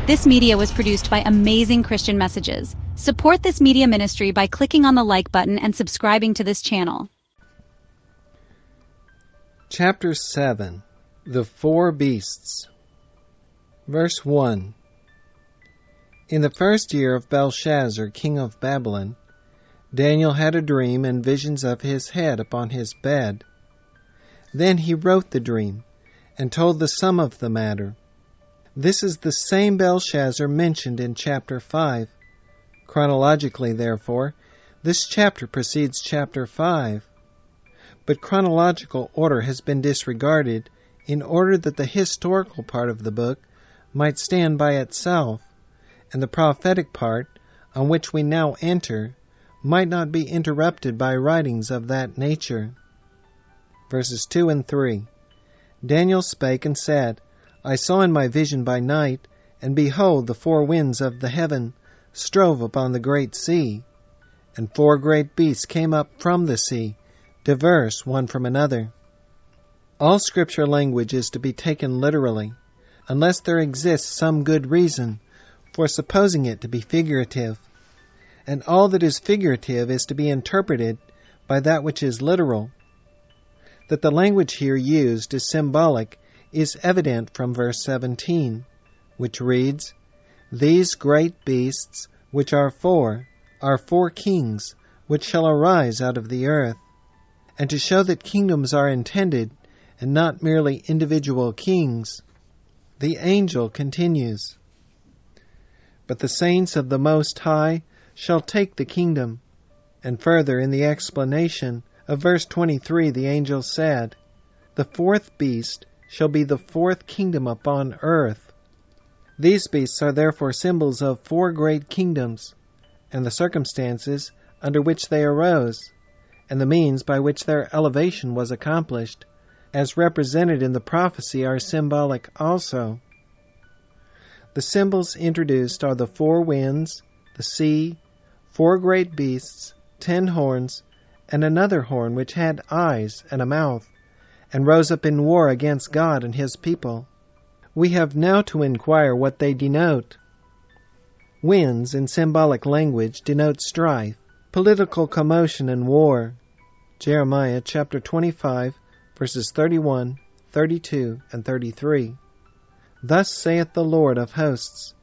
This media was produced by Amazing Christian Messages. Support this media ministry by clicking on the like button and subscribing to this channel. Chapter 7. The Four Beasts. Verse 1. In the first year of Belshazzar, king of Babylon, Daniel had a dream and visions of his head upon his bed. Then he wrote the dream, and told the sum of the matter. This is the same Belshazzar mentioned in chapter 5. Chronologically, therefore, this chapter precedes chapter 5. But chronological order has been disregarded in order that the historical part of the book might stand by itself, and the prophetic part, on which we now enter, might not be interrupted by writings of that nature. Verses 2 and 3. Daniel spake and said, I saw in my vision by night, and behold, the four winds of the heaven strove upon the great sea, and four great beasts came up from the sea, diverse one from another. All Scripture language is to be taken literally, unless there exists some good reason for supposing it to be figurative, and all that is figurative is to be interpreted by that which is literal. That the language here used is symbolic is evident from verse 17, which reads, These great beasts, which are four kings, which shall arise out of the earth. And to show that kingdoms are intended, and not merely individual kings, the angel continues, But the saints of the Most High shall take the kingdom. And further, in the explanation of verse 23, the angel said, The fourth beast shall be the fourth kingdom upon earth. These beasts are therefore symbols of four great kingdoms, and the circumstances under which they arose, and the means by which their elevation was accomplished, as represented in the prophecy, are symbolic also. The symbols introduced are the four winds, the sea, four great beasts, 10 horns, and another horn which had eyes and a mouth, and rose up in war against God and his people. We have now to inquire what they denote. Winds, in symbolic language, denote strife, political commotion, and war. Jeremiah chapter 25, verses 31, 32, and 33. Thus saith the Lord of hosts,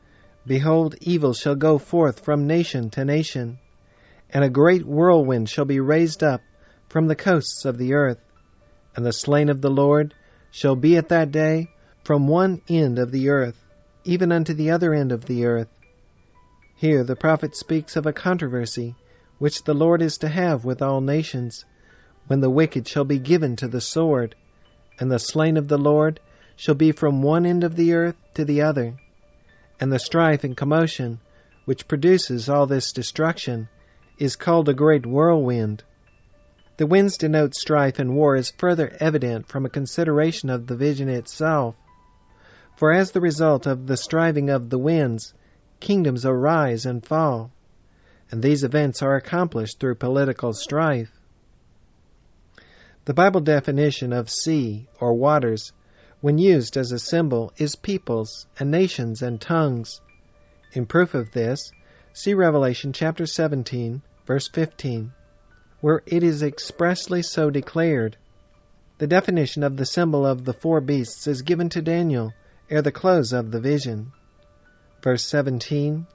Behold, evil shall go forth from nation to nation, and a great whirlwind shall be raised up from the coasts of the earth, and the slain of the Lord shall be at that day from one end of the earth, even unto the other end of the earth. Here the prophet speaks of a controversy which the Lord is to have with all nations, when the wicked shall be given to the sword, and the slain of the Lord shall be from one end of the earth to the other. And the strife and commotion which produces all this destruction is called a great whirlwind. The winds denote strife and war is further evident from a consideration of the vision itself. For as the result of the striving of the winds, kingdoms arise and fall, and these events are accomplished through political strife. The Bible definition of sea or waters, when used as a symbol, is peoples and nations and tongues. In proof of this, see Revelation chapter 17, verse 15, where it is expressly so declared. The definition of the symbol of the four beasts is given to Daniel ere the close of the vision. Verse 17,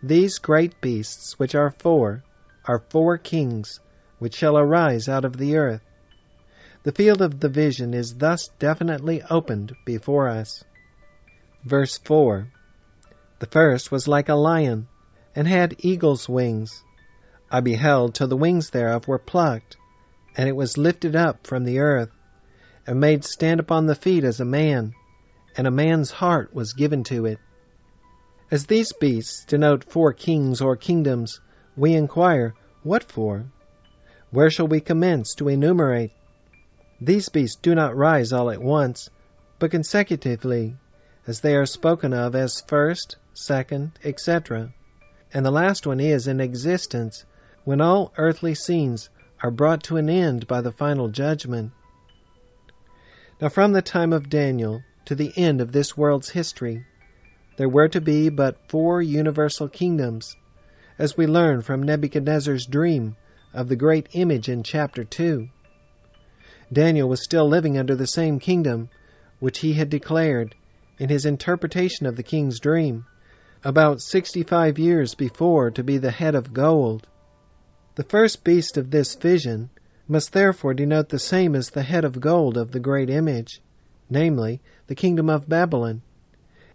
These great beasts, which are four kings, which shall arise out of the earth. The field of the vision is thus definitely opened before us. Verse 4, The first was like a lion, and had eagle's wings. I beheld till the wings thereof were plucked, and it was lifted up from the earth, and made stand upon the feet as a man, and a man's heart was given to it. As these beasts denote four kings or kingdoms, we inquire, what for? Where shall we commence to enumerate? These beasts do not rise all at once, but consecutively, as they are spoken of as first, second, etc. And the last one is in existence when all earthly scenes are brought to an end by the final judgment. Now from the time of Daniel to the end of this world's history, There were to be but 4 universal kingdoms, as we learn from Nebuchadnezzar's dream of the great image in chapter 2. Daniel was still living under the same kingdom which he had declared in his interpretation of the king's dream about 65 years before to be the head of gold. The first beast of this vision must therefore denote the same as the head of gold of the great image, namely, the kingdom of Babylon,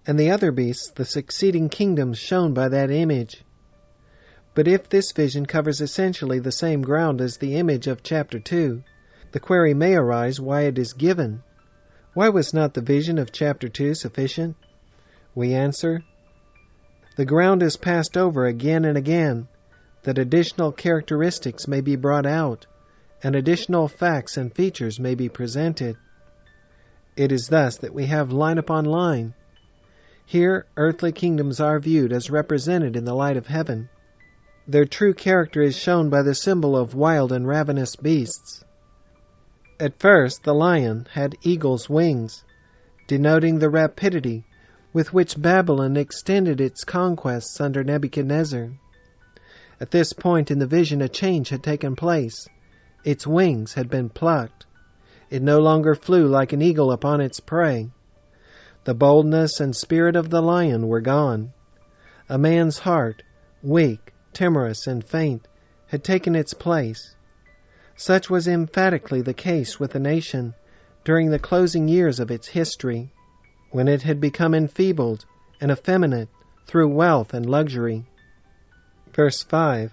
and the other beasts the succeeding kingdoms shown by that image. But if this vision covers essentially the same ground as the image of chapter 2, the query may arise why it is given. Why was not the vision of chapter 2 sufficient? We answer, the ground is passed over again and again, that additional characteristics may be brought out, and additional facts and features may be presented. It is thus that we have line upon line. Here earthly kingdoms are viewed as represented in the light of heaven. Their true character is shown by the symbol of wild and ravenous beasts. At first the lion had eagle's wings, denoting the rapidity with which Babylon extended its conquests under Nebuchadnezzar. At this point in the vision a change had taken place. Its wings had been plucked. It no longer flew like an eagle upon its prey. The boldness and spirit of the lion were gone. A man's heart, weak, timorous, and faint, had taken its place. Such was emphatically the case with the nation during the closing years of its history, when it had become enfeebled and effeminate through wealth and luxury. Verse 5,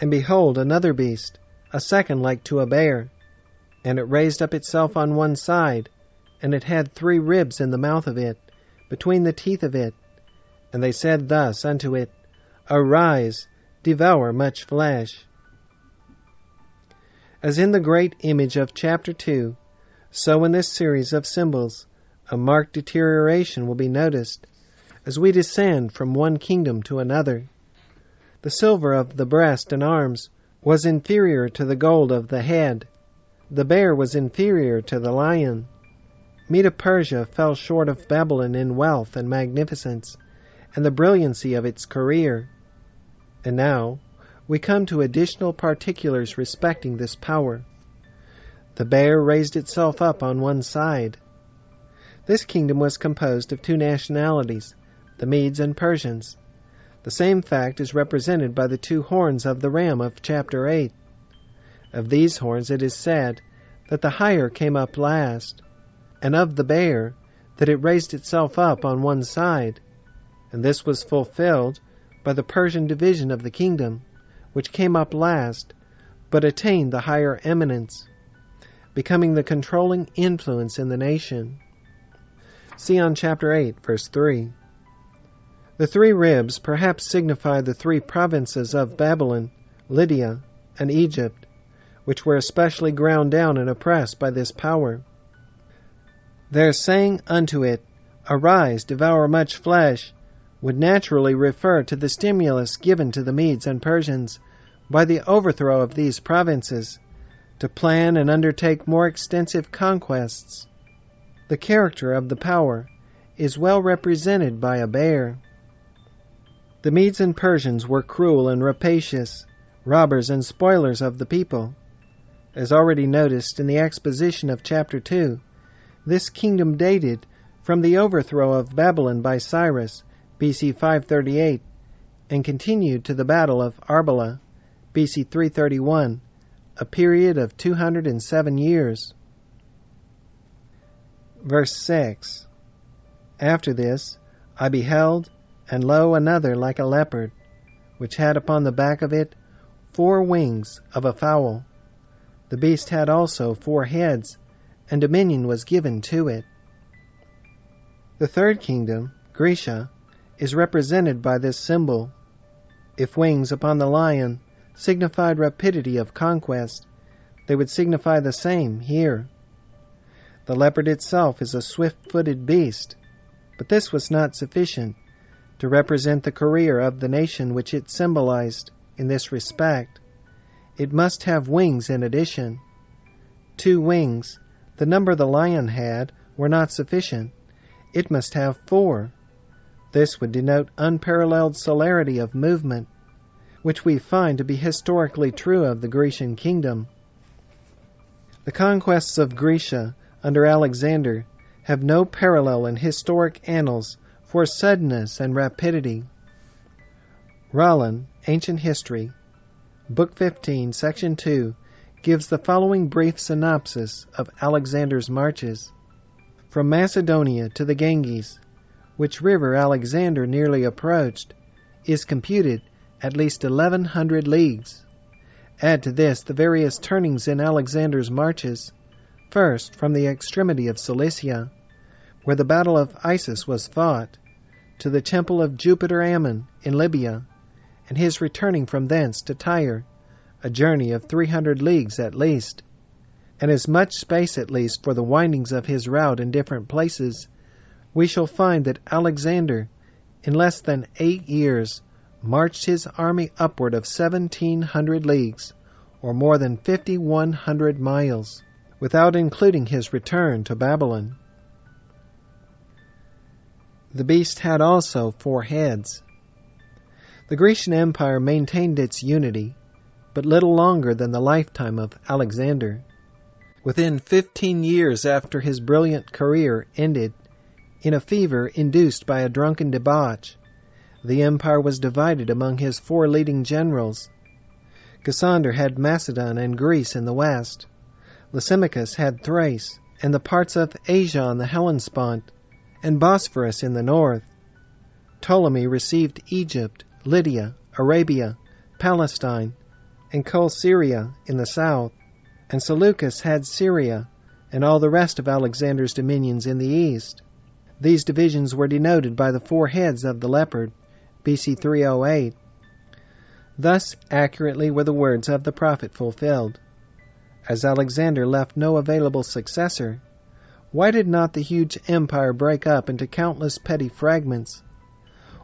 And behold, another beast, a second like to a bear, and it raised up itself on one side, and it had 3 ribs in the mouth of it, between the teeth of it. And they said thus unto it, Arise, devour much flesh. As in the great image of chapter 2, so in this series of symbols, a marked deterioration will be noticed as we descend from one kingdom to another. The silver of the breast and arms was inferior to the gold of the head. The bear was inferior to the lion. Medo-Persia fell short of Babylon in wealth and magnificence, and the brilliancy of its career. And now we come to additional particulars respecting this power. The bear raised itself up on one side. This kingdom was composed of 2 nationalities, the Medes and Persians. The same fact is represented by the 2 horns of the ram of chapter 8. Of these horns it is said that the higher came up last, and of the bear that it raised itself up on one side, and this was fulfilled by the Persian division of the kingdom, which came up last, but attained the higher eminence, becoming the controlling influence in the nation. See on chapter 8, verse 3. The 3 ribs perhaps signify the 3 provinces of Babylon, Lydia, and Egypt, which were especially ground down and oppressed by this power. Their saying unto it, Arise, devour much flesh, would naturally refer to the stimulus given to the Medes and Persians by the overthrow of these provinces, to plan and undertake more extensive conquests. The character of the power is well represented by a bear. The Medes and Persians were cruel and rapacious, robbers and spoilers of the people. As already noticed in the exposition of chapter 2, this kingdom dated from the overthrow of Babylon by Cyrus, BC 538, and continued to the Battle of Arbela, BC 331, a period of 207 years. Verse 6. After this I beheld, and lo, another like a leopard, which had upon the back of it 4 wings of a fowl. The beast had also 4 heads, and dominion was given to it. The third kingdom, Grecia, is represented by this symbol. If wings upon the lion signified rapidity of conquest, they would signify the same here. The leopard itself is a swift-footed beast, but this was not sufficient to represent the career of the nation which it symbolized in this respect. It must have wings in addition. 2 wings, the number the lion had, were not sufficient. It must have 4. This would denote unparalleled celerity of movement, which we find to be historically true of the Grecian kingdom. The conquests of Grecia under Alexander have no parallel in historic annals for suddenness and rapidity. Rollin, Ancient History, Book 15, Section 2, gives the following brief synopsis of Alexander's marches. From Macedonia to the Ganges, which river Alexander nearly approached, is computed at least 1,100 leagues. Add to this the various turnings in Alexander's marches, first from the extremity of Cilicia, where the battle of Issus was fought, to the temple of Jupiter Ammon in Libya, and his returning from thence to Tyre, a journey of 300 leagues at least, and as much space at least for the windings of his route in different places, we shall find that Alexander, in less than 8 years, marched his army upward of 1,700 leagues, or more than 5,100 miles, without including his return to Babylon. The beast had also 4 heads. The Grecian Empire maintained its unity, but little longer than the lifetime of Alexander. Within 15 years after his brilliant career ended, in a fever induced by a drunken debauch, the empire was divided among his 4 leading generals. Cassander had Macedon and Greece in the west. Lysimachus had Thrace and the parts of Asia on the Hellespont, and Bosphorus in the north. Ptolemy received Egypt, Lydia, Arabia, Palestine, and Coele-Syria in the south, and Seleucus had Syria and all the rest of Alexander's dominions in the east. These divisions were denoted by the 4 heads of the leopard, BC 308. Thus accurately were the words of the prophet fulfilled. As Alexander left no available successor, why did not the huge empire break up into countless petty fragments?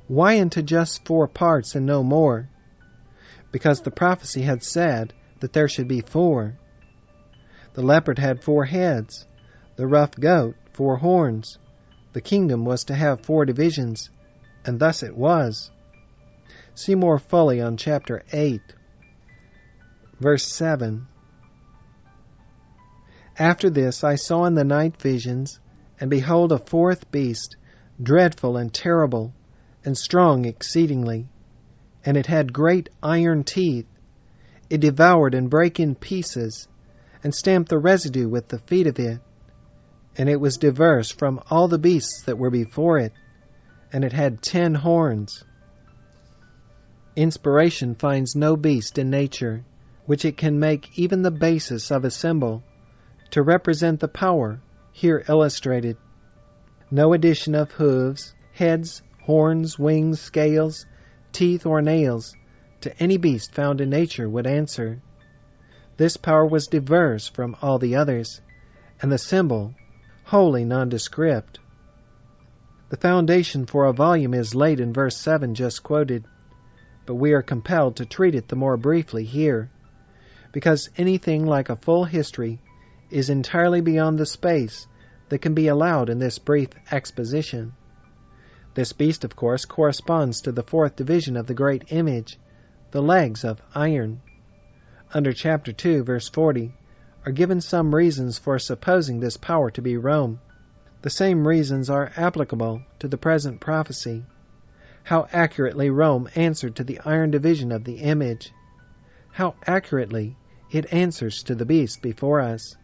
Why into just 4 parts and no more? Because the prophecy had said that there should be 4. The leopard had 4 heads, the rough goat 4 horns. The kingdom was to have 4 divisions, and thus it was. See more fully on chapter 8. Verse 7. After this I saw in the night visions, and behold a 4th beast, dreadful and terrible, and strong exceedingly. And it had great iron teeth. It devoured and brake in pieces, and stamped the residue with the feet of it. And it was diverse from all the beasts that were before it, and it had 10 horns. Inspiration finds no beast in nature, which it can make even the basis of a symbol, to represent the power here illustrated. No addition of hooves, heads, horns, wings, scales, teeth, or nails to any beast found in nature would answer. This power was diverse from all the others, and the symbol wholly nondescript. The foundation for a volume is laid in verse 7 just quoted, but we are compelled to treat it the more briefly here, because anything like a full history is entirely beyond the space that can be allowed in this brief exposition. This beast, of course, corresponds to the 4th division of the great image, the legs of iron. Under chapter 2, verse 40, are given some reasons for supposing this power to be Rome. The same reasons are applicable to the present prophecy. How accurately Rome answered to the iron division of the image. How accurately it answers to the beast before us.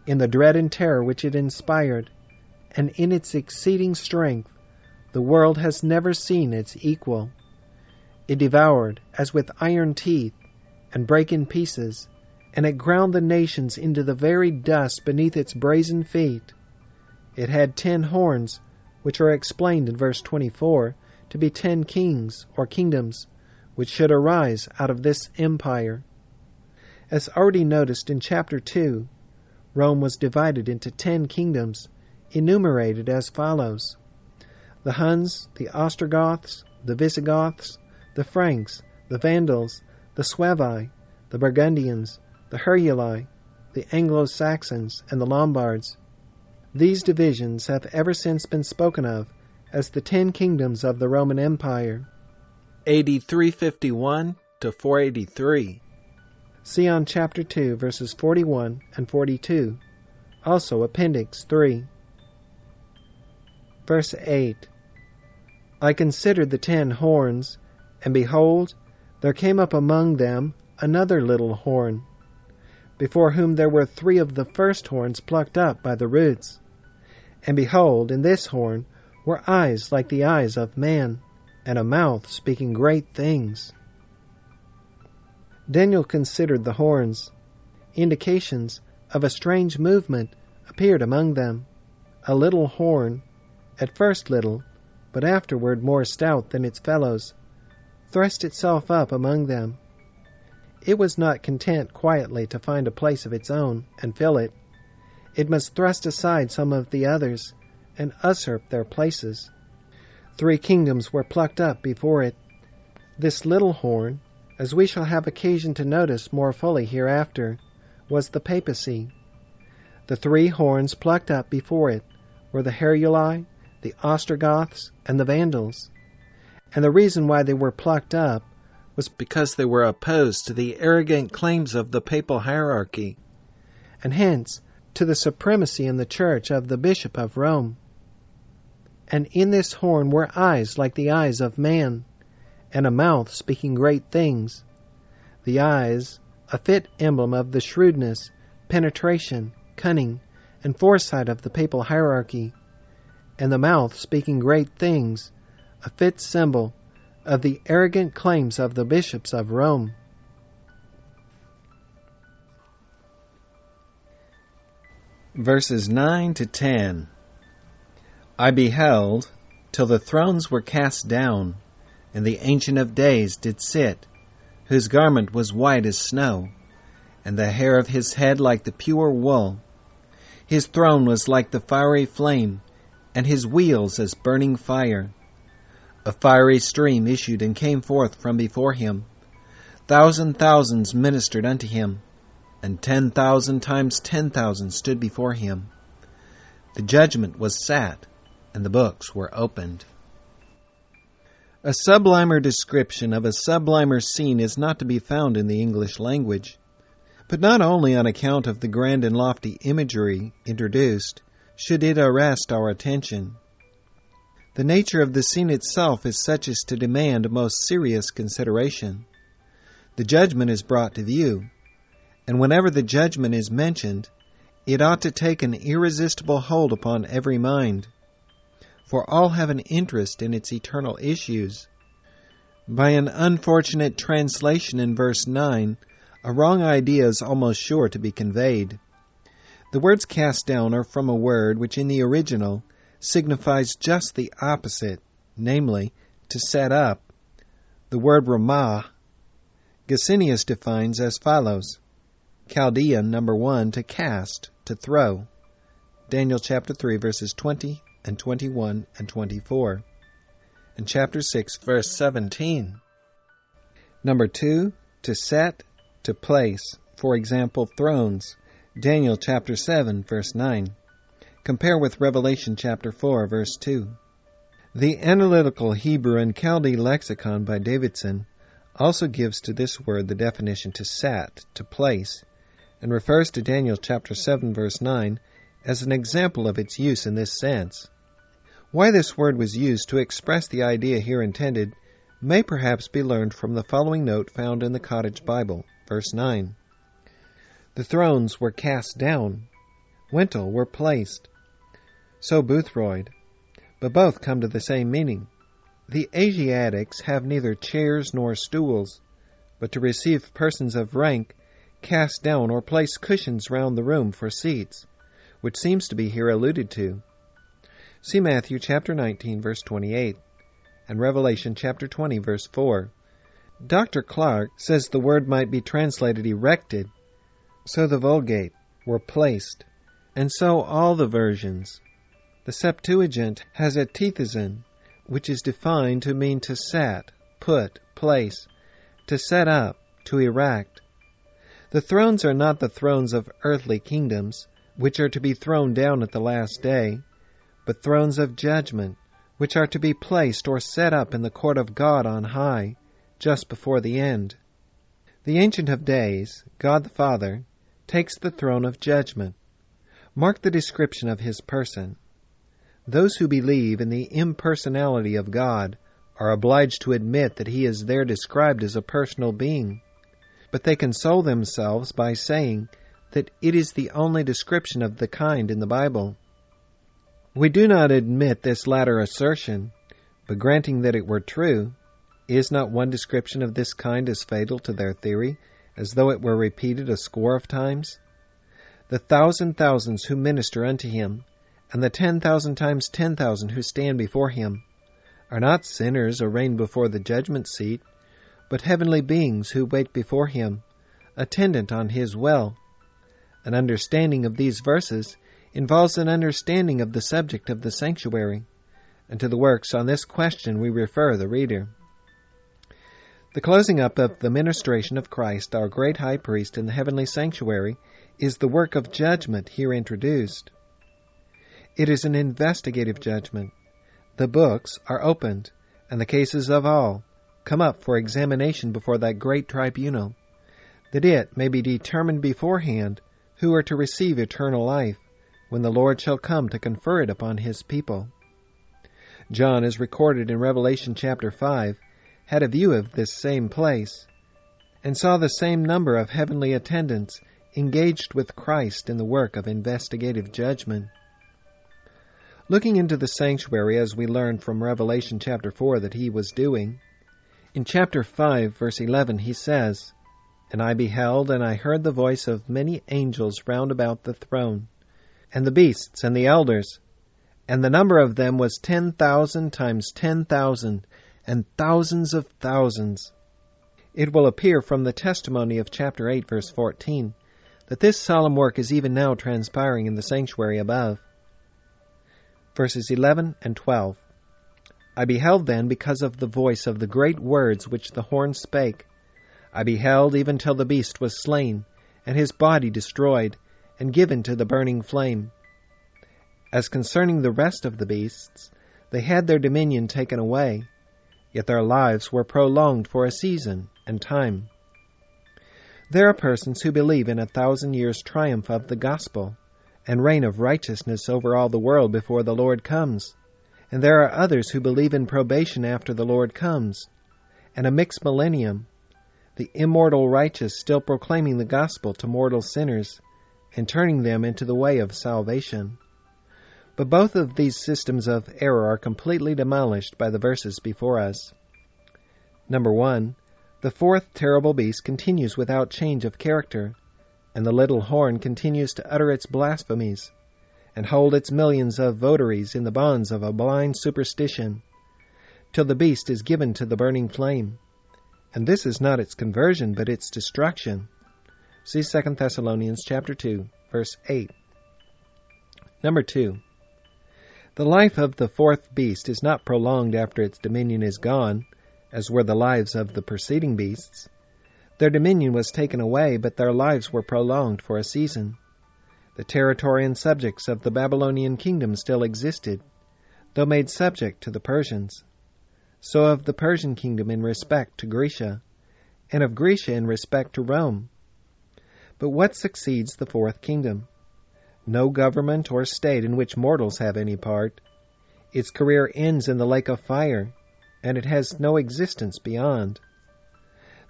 In the dread and terror which it inspired, and in its exceeding strength, the world has never seen its equal. It devoured as with iron teeth, and brake in pieces, and it ground the nations into the very dust beneath its brazen feet. It had 10 horns, which are explained in verse 24 to be 10 kings or kingdoms, which should arise out of this empire. As already noticed in chapter 2, Rome was divided into 10 kingdoms, enumerated as follows: the Huns, the Ostrogoths, the Visigoths, the Franks, the Vandals, the Suevi, the Burgundians, the Heruli, the Anglo-Saxons, and the Lombards. These divisions have ever since been spoken of as the 10 kingdoms of the Roman Empire. AD 351 to 483. See on chapter 2, verses 41 and 42. Also Appendix 3. Verse 8. I considered the 10 horns, and behold, there came up among them another little horn, before whom there were 3 of the first horns plucked up by the roots. And behold, in this horn were eyes like the eyes of man, and a mouth speaking great things. Daniel considered the horns. Indications of a strange movement appeared among them. A little horn, at first little, but afterward more stout than its fellows, thrust itself up among them. It was not content quietly to find a place of its own and fill it. It must thrust aside some of the others and usurp their places. 3 kingdoms were plucked up before it. This little horn, as we shall have occasion to notice more fully hereafter, was the papacy. The 3 horns plucked up before it were the Heruli, the Ostrogoths, and the Vandals. And the reason why they were plucked up was because they were opposed to the arrogant claims of the papal hierarchy, and hence to the supremacy in the church of the Bishop of Rome. And in this horn were eyes like the eyes of man, and a mouth speaking great things. The eyes, a fit emblem of the shrewdness, penetration, cunning, and foresight of the papal hierarchy, and the mouth speaking great things, a fit symbol of the arrogant claims of the bishops of Rome. Verses 9 to 10. I beheld, till the thrones were cast down, and the Ancient of Days did sit, whose garment was white as snow, and the hair of his head like the pure wool. His throne was like the fiery flame, and his wheels as burning fire. A fiery stream issued and came forth from before him. Thousands ministered unto him, and 10,000 times 10,000 stood before him. The judgment was sat, and the books were opened. A sublimer description of a sublimer scene is not to be found in the English language, but not only on account of the grand and lofty imagery introduced should it arrest our attention. The nature of the scene itself is such as to demand most serious consideration. The judgment is brought to view, and whenever the judgment is mentioned, it ought to take an irresistible hold upon every mind, for all have an interest in its eternal issues. By an unfortunate translation in verse 9, a wrong idea is almost sure to be conveyed. The words cast down are from a word which in the original signifies just the opposite, namely, to set up. The word ramah, Gesenius defines as follows: Chaldean, number 1, to cast, to throw. Daniel chapter 3, verses 20 and 21 and 24. And chapter 6, verse 17. Number 2, to set, to place. For example, thrones. Daniel chapter 7, verse 9. Compare with Revelation chapter 4, verse 2. The Analytical Hebrew and Chaldee Lexicon by Davidson also gives to this word the definition to sat, to place, and refers to Daniel chapter 7, verse 9 as an example of its use in this sense. Why this word was used to express the idea here intended may perhaps be learned from the following note found in the Cottage Bible, verse 9. The thrones were cast down, Wintle were placed. So Boothroyd, but both come to the same meaning. The Asiatics have neither chairs nor stools, but to receive persons of rank, cast down or place cushions round the room for seats, which seems to be here alluded to. See Matthew chapter 19, verse 28, and Revelation chapter 20, verse 4. Dr. Clark says the word might be translated erected, so the Vulgate were placed, and so all the versions. The Septuagint has a tethazon, which is defined to mean to set, put, place, to set up, to erect. The thrones are not the thrones of earthly kingdoms, which are to be thrown down at the last day, but thrones of judgment, which are to be placed or set up in the court of God on high, just before the end. The Ancient of Days, God the Father, takes the throne of judgment. Mark the description of his person. Those who believe in the impersonality of God are obliged to admit that he is there described as a personal being, but they console themselves by saying that it is the only description of the kind in the Bible. We do not admit this latter assertion, but granting that it were true, is not one description of this kind as fatal to their theory as though it were repeated a score of times? The 1,000 thousands who minister unto him, and the 10,000 times 10,000 who stand before him, are not sinners arraigned before the judgment seat, but heavenly beings who wait before him, attendant on his will. An understanding of these verses involves an understanding of the subject of the sanctuary, and to the works on this question we refer the reader. The closing up of the ministration of Christ, our great high priest in the heavenly sanctuary, is the work of judgment here introduced. It is an investigative judgment. The books are opened, and the cases of all come up for examination before that great tribunal, that it may be determined beforehand who are to receive eternal life, when the Lord shall come to confer it upon his people. John, as recorded in Revelation chapter 5, had a view of this same place, and saw the same number of heavenly attendants engaged with Christ in the work of investigative judgment. Looking into the sanctuary, as we learn from Revelation chapter 4 that he was doing, in chapter 5, verse 11, he says, "And I beheld, and I heard the voice of many angels round about the throne, and the beasts, and the elders, and the number of them was 10,000 times 10,000, and thousands of thousands." It will appear from the testimony of chapter 8, verse 14, that this solemn work is even now transpiring in the sanctuary above. Verses 11 and 12. "I beheld then because of the voice of the great words which the horn spake. I beheld even till the beast was slain, and his body destroyed, and given to the burning flame. As concerning the rest of the beasts, they had their dominion taken away, yet their lives were prolonged for a season and time." There are persons who believe in 1,000 years' triumph of the gospel, and reign of righteousness over all the world before the Lord comes. And there are others who believe in probation after the Lord comes, and a mixed millennium, the immortal righteous still proclaiming the gospel to mortal sinners, and turning them into the way of salvation. But both of these systems of error are completely demolished by the verses before us. Number 1, the fourth terrible beast continues without change of character, and the little horn continues to utter its blasphemies, and hold its millions of votaries in the bonds of a blind superstition, till the beast is given to the burning flame. And this is not its conversion, but its destruction. See 2 Thessalonians chapter 2, verse 8. Number 2, the life of the fourth beast is not prolonged after its dominion is gone, as were the lives of the preceding beasts. Their dominion was taken away, but their lives were prolonged for a season. The territory and subjects of the Babylonian kingdom still existed, though made subject to the Persians. So of the Persian kingdom in respect to Grecia, and of Grecia in respect to Rome. But what succeeds the fourth kingdom? No government or state in which mortals have any part. Its career ends in the lake of fire, and it has no existence beyond.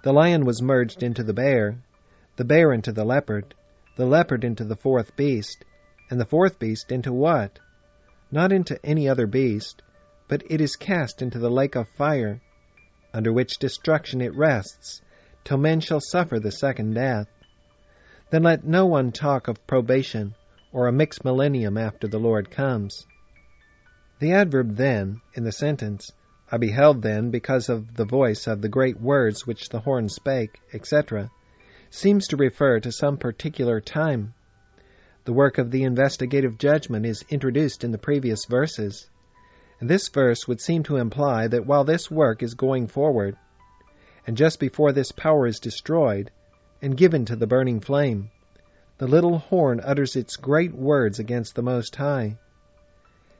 The lion was merged into the bear into the leopard into the fourth beast, and the fourth beast into what? Not into any other beast, but it is cast into the lake of fire, under which destruction it rests, till men shall suffer the second death. Then let no one talk of probation, or a mixed millennium after the Lord comes. The adverb then, in the sentence, "I beheld then because of the voice of the great words which the horn spake," etc., seems to refer to some particular time. The work of the investigative judgment is introduced in the previous verses, and this verse would seem to imply that while this work is going forward, and just before this power is destroyed and given to the burning flame, the little horn utters its great words against the Most High.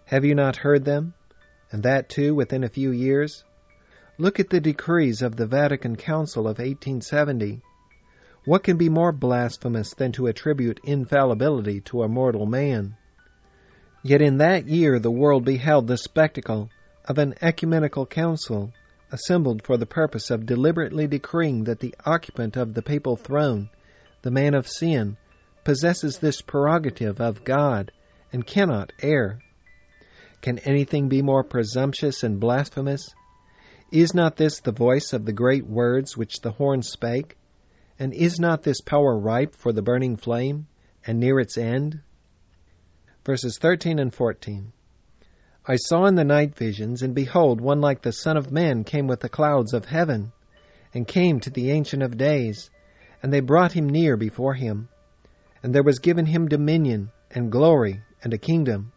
"Have you not heard them? and that too within a few years? Look at the decrees of the Vatican Council of 1870. What can be more blasphemous than to attribute infallibility to a mortal man? Yet in that year the world beheld the spectacle of an ecumenical council assembled for the purpose of deliberately decreeing that the occupant of the papal throne, the man of sin, possesses this prerogative of God and cannot err. Can anything be more presumptuous and blasphemous? Is not this the voice of the great words which the horn spake? And is not this power ripe for the burning flame, and near its end? Verses 13 and 14. I saw in the night visions, and behold, one like the Son of Man came with the clouds of heaven, and came to the Ancient of Days, and they brought him near before him. And there was given him dominion, and glory, and a kingdom,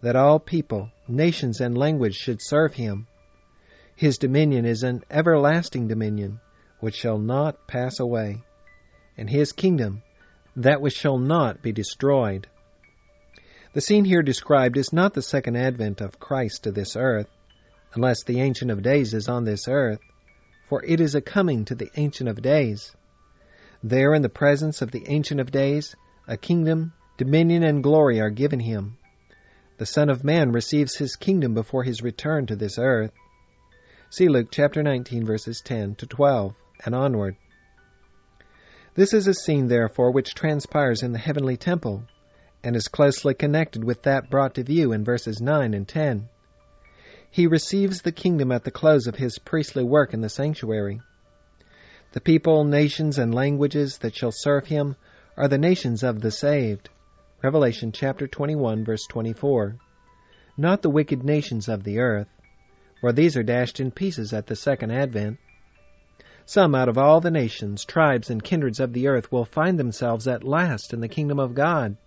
that all people, nations, and language should serve him. His dominion is an everlasting dominion, which shall not pass away, and his kingdom, that which shall not be destroyed. The scene here described is not the second advent of Christ to this earth, unless the Ancient of Days is on this earth, for it is a coming to the Ancient of Days. There, in the presence of the Ancient of Days, a kingdom, dominion, and glory are given him. The Son of Man receives his kingdom before his return to this earth. See Luke chapter 19, verses 10 to 12, and onward. This is a scene, therefore, which transpires in the heavenly temple, and is closely connected with that brought to view in verses 9 and 10. He receives the kingdom at the close of his priestly work in the sanctuary. The people, nations, and languages that shall serve him are the nations of the saved. Revelation chapter 21, verse 24. Not the wicked nations of the earth, for these are dashed in pieces at the second advent. Some out of all the nations, tribes, and kindreds of the earth will find themselves at last in the kingdom of God,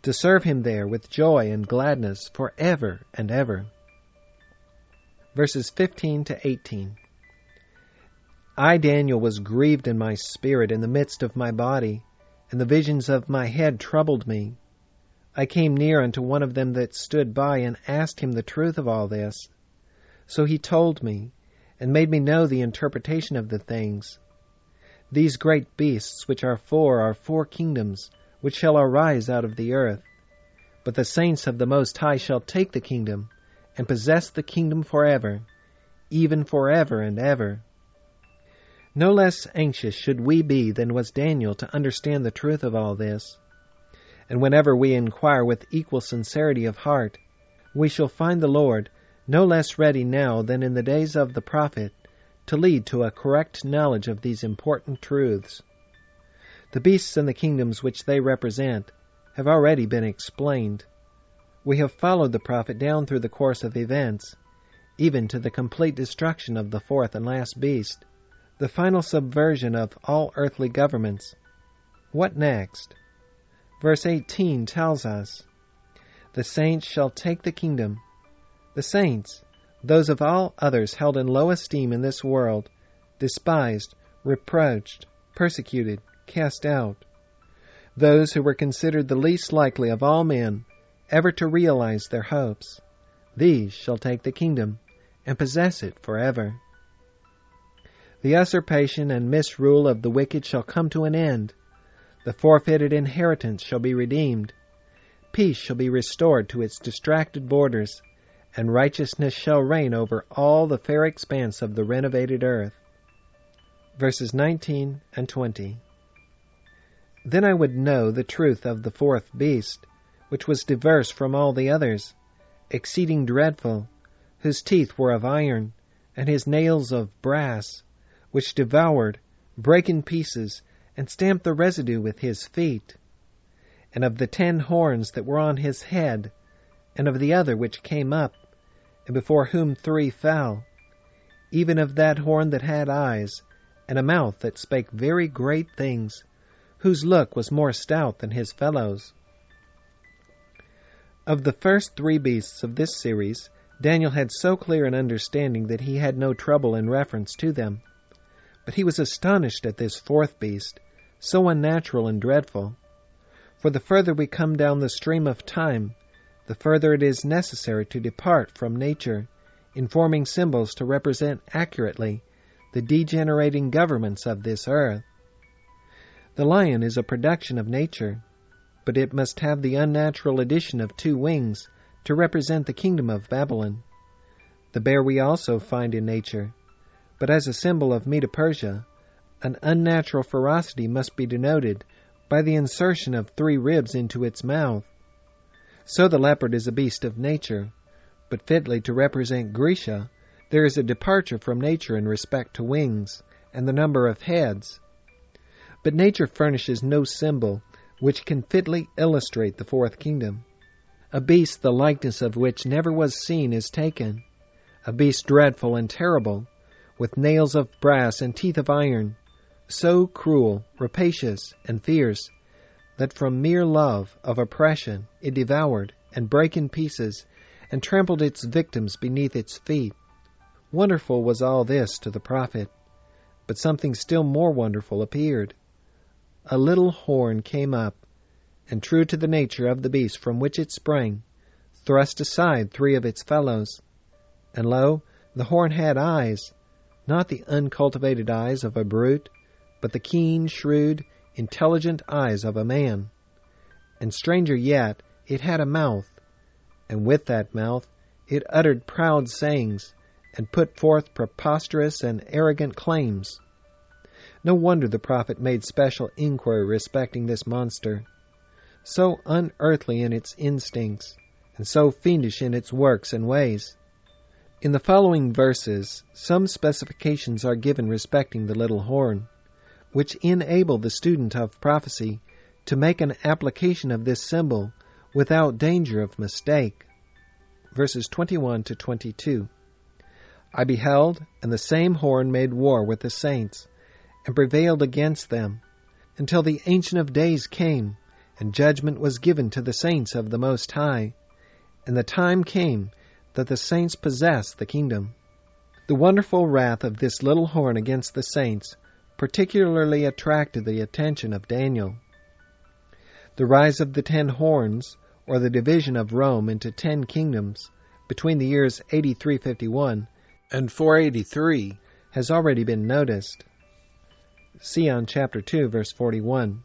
to serve him there with joy and gladness forever and ever. Verses 15 to 18. I, Daniel, was grieved in my spirit in the midst of my body, and the visions of my head troubled me. I came near unto one of them that stood by, and asked him the truth of all this. So he told me, and made me know the interpretation of the things. These great beasts which are four kingdoms, which shall arise out of the earth. But the saints of the Most High shall take the kingdom, and possess the kingdom forever, even forever and ever. No less anxious should we be than was Daniel to understand the truth of all this. And whenever we inquire with equal sincerity of heart, we shall find the Lord no less ready now than in the days of the prophet to lead to a correct knowledge of these important truths. The beasts and the kingdoms which they represent have already been explained. We have followed the prophet down through the course of events, even to the complete destruction of the fourth and last beast, the final subversion of all earthly governments. What next? Verse 18 tells us, the saints shall take the kingdom. The saints, those of all others held in low esteem in this world, despised, reproached, persecuted, cast out. Those who were considered the least likely of all men ever to realize their hopes, these shall take the kingdom and possess it forever. The usurpation and misrule of the wicked shall come to an end. The forfeited inheritance shall be redeemed. Peace shall be restored to its distracted borders, and righteousness shall reign over all the fair expanse of the renovated earth. Verses 19 and 20. Then I would know the truth of the fourth beast, which was diverse from all the others, exceeding dreadful, whose teeth were of iron, and his nails of brass, which devoured, brake in pieces, and stamped the residue with his feet. And of the 10 horns that were on his head, and of the other which came up, and before whom 3 fell, even of that horn that had eyes, and a mouth that spake very great things, whose look was more stout than his fellows. Of the first 3 beasts of this series, Daniel had so clear an understanding that he had no trouble in reference to them. But he was astonished at this 4th beast, so unnatural and dreadful. For the further we come down the stream of time, the further it is necessary to depart from nature in forming symbols to represent accurately the degenerating governments of this earth. The lion is a production of nature, but it must have the unnatural addition of 2 wings to represent the kingdom of Babylon. The bear we also find in nature, but as a symbol of Medo-Persia, an unnatural ferocity must be denoted by the insertion of 3 ribs into its mouth. So the leopard is a beast of nature, but fitly to represent Grecia, there is a departure from nature in respect to wings and the number of heads. But nature furnishes no symbol which can fitly illustrate the 4th kingdom. A beast the likeness of which never was seen is taken, a beast dreadful and terrible, with nails of brass and teeth of iron, so cruel, rapacious, and fierce, that from mere love of oppression it devoured and brake in pieces, and trampled its victims beneath its feet. Wonderful was all this to the prophet, but something still more wonderful appeared. A little horn came up, and true to the nature of the beast from which it sprang, thrust aside 3 of its fellows. And lo, the horn had eyes, not the uncultivated eyes of a brute, but the keen, shrewd, intelligent eyes of a man. And stranger yet, it had a mouth, and with that mouth it uttered proud sayings, and put forth preposterous and arrogant claims. No wonder the prophet made special inquiry respecting this monster, so unearthly in its instincts, and so fiendish in its works and ways. In the following verses, some specifications are given respecting the little horn, which enable the student of prophecy to make an application of this symbol without danger of mistake. Verses 21 to 22. I beheld, and the same horn made war with the saints, and prevailed against them, until the Ancient of Days came, and judgment was given to the saints of the Most High, and the time came that the saints possessed the kingdom. The wonderful wrath of this little horn against the saints particularly attracted the attention of Daniel. The rise of the 10 horns, or the division of Rome into 10 kingdoms, between the years 8351 and 483, has already been noticed. See on chapter 2, verse 41.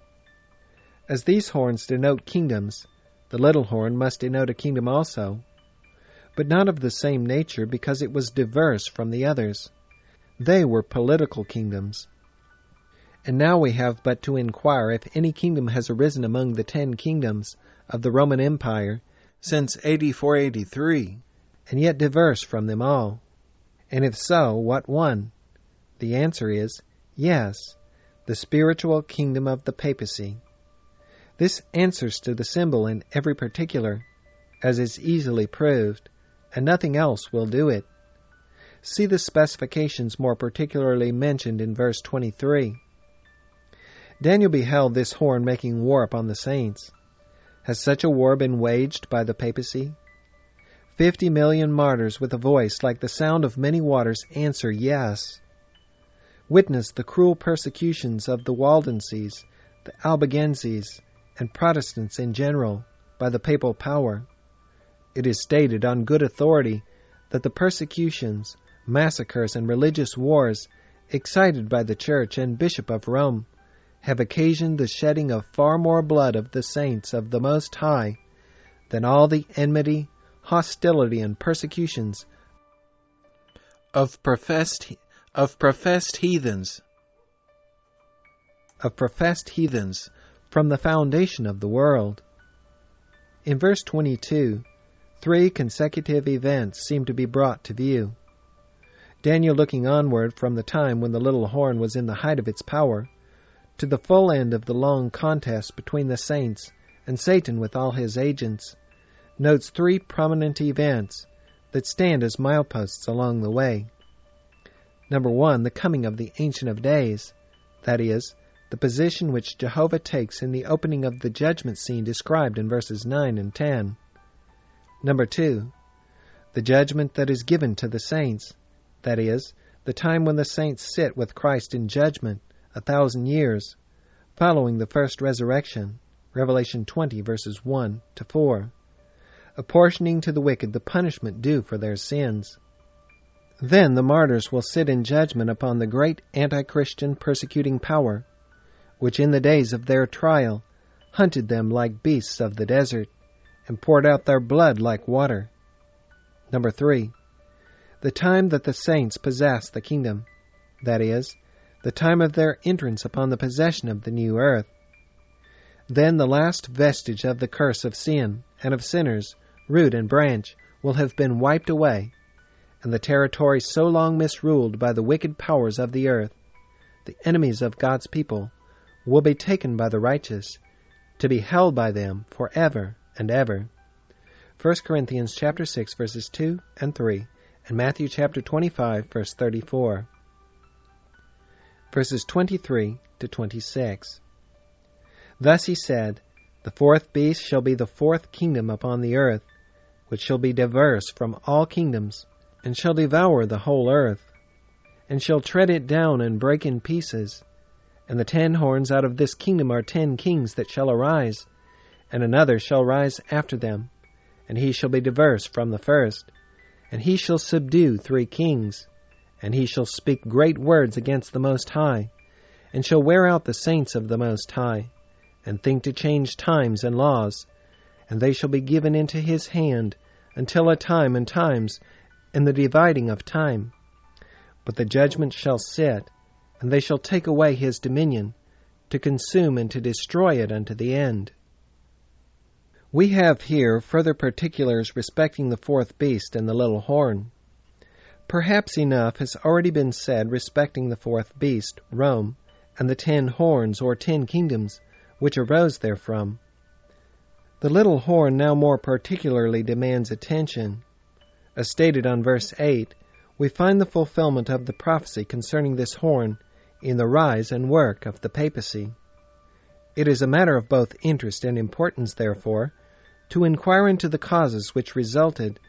As these horns denote kingdoms, the little horn must denote a kingdom also, but not of the same nature, because it was diverse from the others. They were political kingdoms. And now we have but to inquire if any kingdom has arisen among the 10 kingdoms of the Roman Empire since AD 483, and yet diverse from them all. And if so, what one? The answer is, yes, the spiritual kingdom of the papacy. This answers to the symbol in every particular, as is easily proved, and nothing else will do it. See the specifications more particularly mentioned in verse 23. Daniel beheld this horn making war upon the saints. Has such a war been waged by the papacy? 50 million martyrs with a voice like the sound of many waters answer yes. Witness the cruel persecutions of the Waldenses, the Albigenses, and Protestants in general by the papal power. It is stated on good authority that the persecutions, massacres, and religious wars excited by the Church and Bishop of Rome have occasioned the shedding of far more blood of the saints of the Most High than all the enmity, hostility, and persecutions of professed heathens from the foundation of the world. In verse 22, 3 consecutive events seem to be brought to view. Daniel looking onward from the time when the little horn was in the height of its power to the full end of the long contest between the saints and Satan with all his agents, notes 3 prominent events that stand as mileposts along the way. Number 1, the coming of the Ancient of Days, that is, the position which Jehovah takes in the opening of the judgment scene described in verses 9 and 10. Number 2, the judgment that is given to the saints, that is, the time when the saints sit with Christ in judgment 1,000 years, following the first resurrection, Revelation 20, verses 1 to 4. apportioning to the wicked the punishment due for their sins. Then the martyrs will sit in judgment upon the great anti-Christian persecuting power, which in the days of their trial hunted them like beasts of the desert, and poured out their blood like water. Number 3. The time that the saints possess the kingdom, that is, the time of their entrance upon the possession of the new earth. Then the last vestige of the curse of sin and of sinners, root and branch, will have been wiped away, and the territory so long misruled by the wicked powers of the earth, the enemies of God's people, will be taken by the righteous, to be held by them forever and ever. 1 Corinthians chapter 6, verses 2 and 3, and Matthew chapter 25, verse 34. Verses 23 to 26. Thus he said, The fourth beast shall be the fourth kingdom upon the earth, which shall be diverse from all kingdoms, and shall devour the whole earth, and shall tread it down and break in pieces. And the 10 horns out of this kingdom are 10 kings that shall arise, and another shall rise after them, and he shall be diverse from the first. And he shall subdue 3 kings, and he shall speak great words against the Most High, and shall wear out the saints of the Most High, and think to change times and laws, and they shall be given into his hand until a time and times, and the dividing of time. But the judgment shall sit, and they shall take away his dominion, to consume and to destroy it unto the end. We have here further particulars respecting the fourth beast and the little horn. Perhaps enough has already been said respecting the fourth beast, Rome, and the 10 horns or 10 kingdoms, which arose therefrom. The little horn now more particularly demands attention. As stated on verse 8, we find the fulfillment of the prophecy concerning this horn in the rise and work of the papacy. It is a matter of both interest and importance, therefore, to inquire into the causes which resulted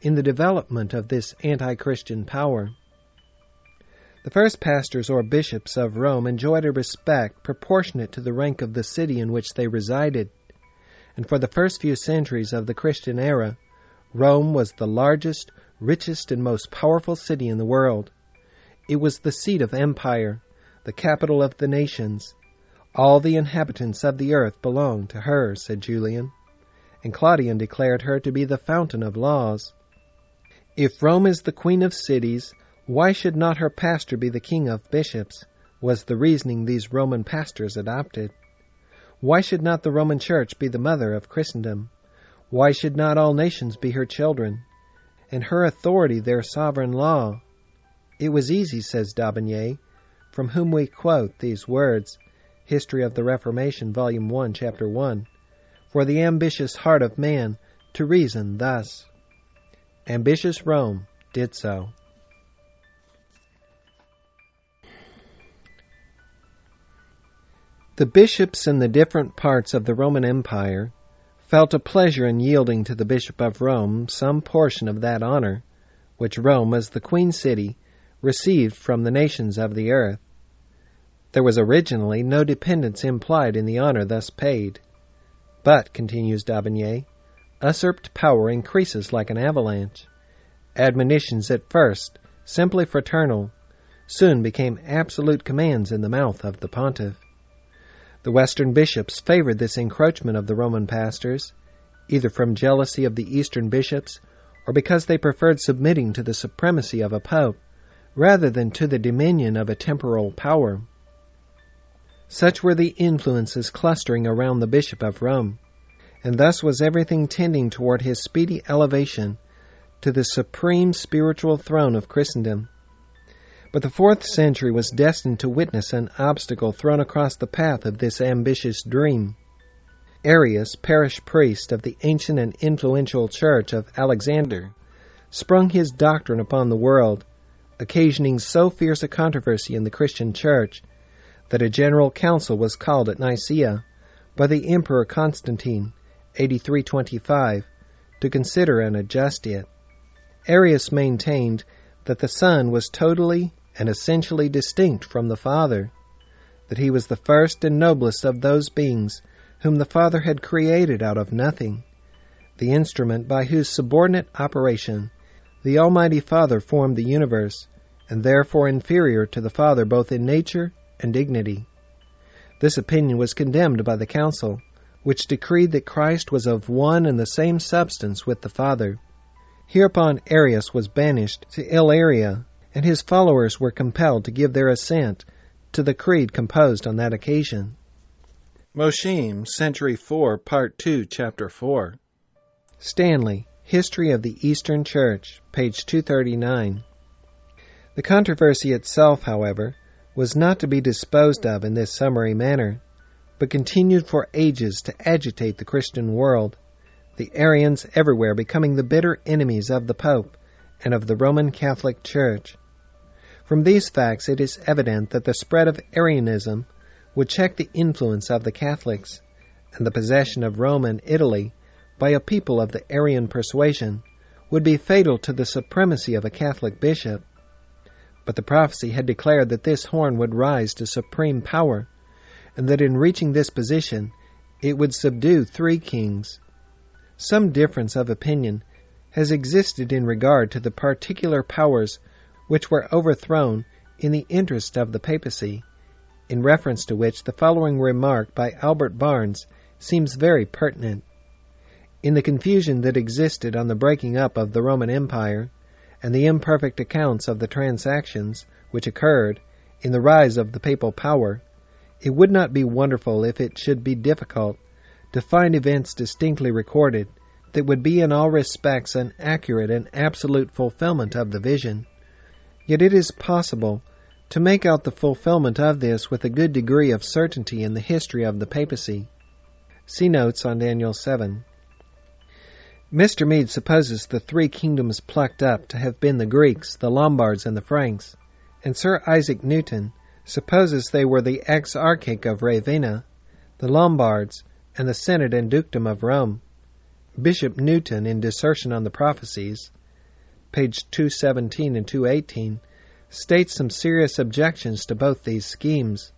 in the development of this anti-Christian power. The first pastors or bishops of Rome enjoyed a respect proportionate to the rank of the city in which they resided, and for the first few centuries of the Christian era, Rome was the largest, richest, and most powerful city in the world. It was the seat of empire, the capital of the nations. All the inhabitants of the earth belonged to her, said Julian, and Claudian declared her to be the fountain of laws. If Rome is the queen of cities, why should not her pastor be the king of bishops, was the reasoning these Roman pastors adopted. Why should not the Roman Church be the mother of Christendom? Why should not all nations be her children, and her authority their sovereign law? It was easy, says d'Aubigné, from whom we quote these words, History of the Reformation, Volume 1, Chapter 1, for the ambitious heart of man to reason thus. Ambitious Rome did so. The bishops in the different parts of the Roman Empire felt a pleasure in yielding to the Bishop of Rome some portion of that honor which Rome, as the queen city, received from the nations of the earth. There was originally no dependence implied in the honor thus paid. But, continues d'Aubigné, usurped power increases like an avalanche. Admonitions at first, simply fraternal, soon became absolute commands in the mouth of the pontiff. The Western bishops favored this encroachment of the Roman pastors, either from jealousy of the Eastern bishops or because they preferred submitting to the supremacy of a pope rather than to the dominion of a temporal power. Such were the influences clustering around the Bishop of Rome, and thus was everything tending toward his speedy elevation to the supreme spiritual throne of Christendom. But the 4th century was destined to witness an obstacle thrown across the path of this ambitious dream. Arius, parish priest of the ancient and influential church of Alexander, sprung his doctrine upon the world, occasioning so fierce a controversy in the Christian church that a general council was called at Nicaea by the Emperor Constantine, AD 325, to consider and adjust it. Arius maintained that the Son was totally and essentially distinct from the Father, that he was the first and noblest of those beings whom the Father had created out of nothing, the instrument by whose subordinate operation the Almighty Father formed the universe, and therefore inferior to the Father both in nature and dignity. This opinion was condemned by the council, which decreed that Christ was of one and the same substance with the Father. Hereupon Arius was banished to Illyria, and his followers were compelled to give their assent to the creed composed on that occasion. Mosheim, Century 4, Part 2, Chapter 4. Stanley, History of the Eastern Church, page 239. The controversy itself, however, was not to be disposed of in this summary manner, but continued for ages to agitate the Christian world, the Arians everywhere becoming the bitter enemies of the Pope and of the Roman Catholic Church. From these facts it is evident that the spread of Arianism would check the influence of the Catholics, and the possession of Rome and Italy by a people of the Arian persuasion would be fatal to the supremacy of a Catholic bishop. But the prophecy had declared that this horn would rise to supreme power, and that in reaching this position it would subdue 3 kings. Some difference of opinion has existed in regard to the particular powers which were overthrown in the interest of the papacy, in reference to which the following remark by Albert Barnes seems very pertinent. In the confusion that existed on the breaking up of the Roman Empire, and the imperfect accounts of the transactions which occurred in the rise of the papal power, it would not be wonderful if it should be difficult to find events distinctly recorded that would be in all respects an accurate and absolute fulfillment of the vision. Yet it is possible to make out the fulfillment of this with a good degree of certainty in the history of the papacy. See notes on Daniel 7. Mr. Mead supposes the 3 kingdoms plucked up to have been the Greeks, the Lombards, and the Franks, and Sir Isaac Newton supposes they were the Exarchate of Ravenna, the Lombards, and the Senate and Dukedom of Rome. Bishop Newton, in Dissertation on the Prophecies, page 217 and 218, states some serious objections to both these schemes.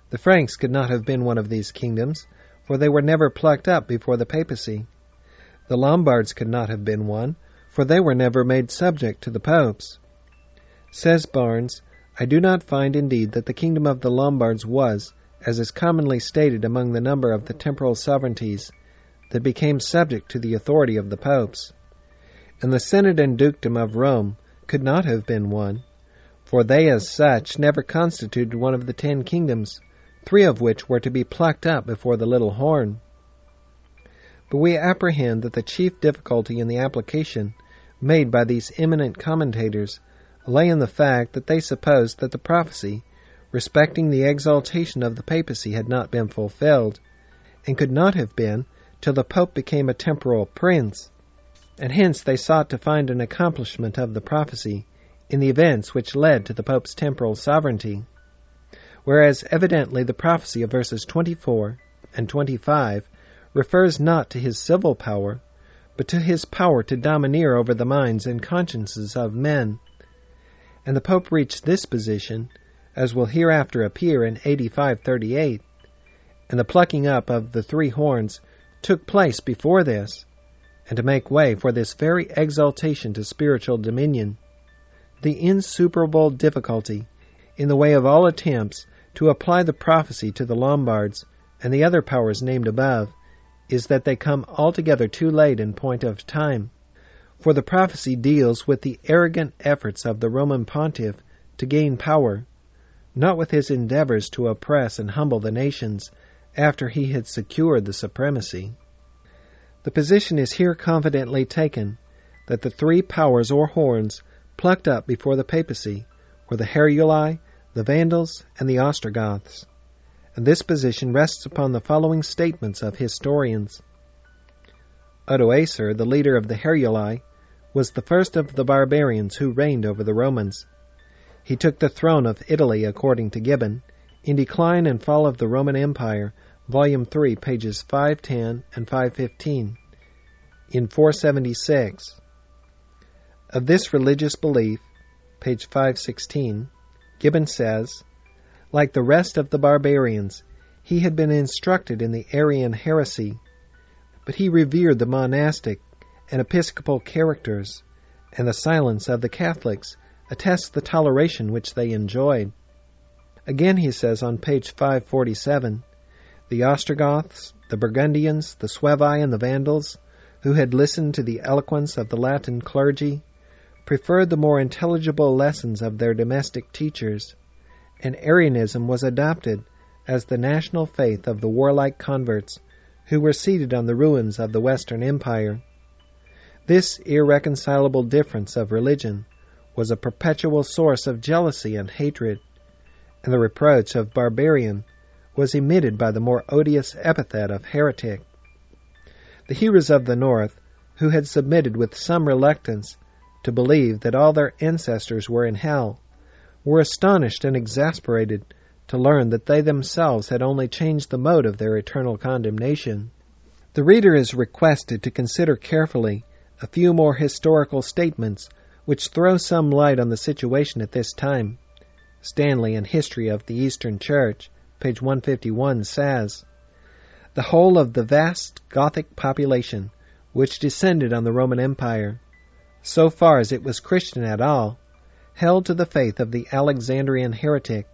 The Franks could not have been one of these kingdoms, for they were never plucked up before the papacy. The Lombards could not have been one, for they were never made subject to the popes. Says Barnes, I do not find indeed that the kingdom of the Lombards was, as is commonly stated among the number of the temporal sovereignties, that became subject to the authority of the popes. And the Senate and Dukedom of Rome could not have been one, for they as such never constituted one of the 10 kingdoms, 3 of which were to be plucked up before the little horn. But we apprehend that the chief difficulty in the application made by these eminent commentators lay in the fact that they supposed that the prophecy respecting the exaltation of the papacy had not been fulfilled, and could not have been till the Pope became a temporal prince, and hence they sought to find an accomplishment of the prophecy in the events which led to the Pope's temporal sovereignty, whereas evidently the prophecy of verses 24 and 25 refers not to his civil power, but to his power to domineer over the minds and consciences of men. And the Pope reached this position, as will hereafter appear in AD 538, and the plucking up of the 3 horns took place before this, and to make way for this very exaltation to spiritual dominion. The insuperable difficulty in the way of all attempts to apply the prophecy to the Lombards and the other powers named above is that they come altogether too late in point of time, for the prophecy deals with the arrogant efforts of the Roman pontiff to gain power, not with his endeavors to oppress and humble the nations after he had secured the supremacy. The position is here confidently taken that the 3 powers or horns plucked up before the papacy were the Heruli, the Vandals, and the Ostrogoths, and this position rests upon the following statements of historians. Odoacer, the leader of the Heruli, was the first of the barbarians who reigned over the Romans. He took the throne of Italy, according to Gibbon, in Decline and Fall of the Roman Empire, Volume 3, pages 510 and 515, in 476. Of this religious belief, page 516, Gibbon says, like the rest of the barbarians, he had been instructed in the Arian heresy, but he revered the monastic and episcopal characters, and the silence of the Catholics attests the toleration which they enjoyed. Again he says on page 547, the Ostrogoths, the Burgundians, the Suevi, and the Vandals, who had listened to the eloquence of the Latin clergy, preferred the more intelligible lessons of their domestic teachers, and Arianism was adopted as the national faith of the warlike converts who were seated on the ruins of the Western Empire. This irreconcilable difference of religion was a perpetual source of jealousy and hatred, and the reproach of barbarian was emitted by the more odious epithet of heretic. The heroes of the North, who had submitted with some reluctance to believe that all their ancestors were in hell, were astonished and exasperated to learn that they themselves had only changed the mode of their eternal condemnation. The reader is requested to consider carefully a few more historical statements which throw some light on the situation at this time. Stanley, in History of the Eastern Church, page 151, says, "The whole of the vast Gothic population which descended on the Roman Empire, so far as it was Christian at all, held to the faith of the Alexandrian heretic.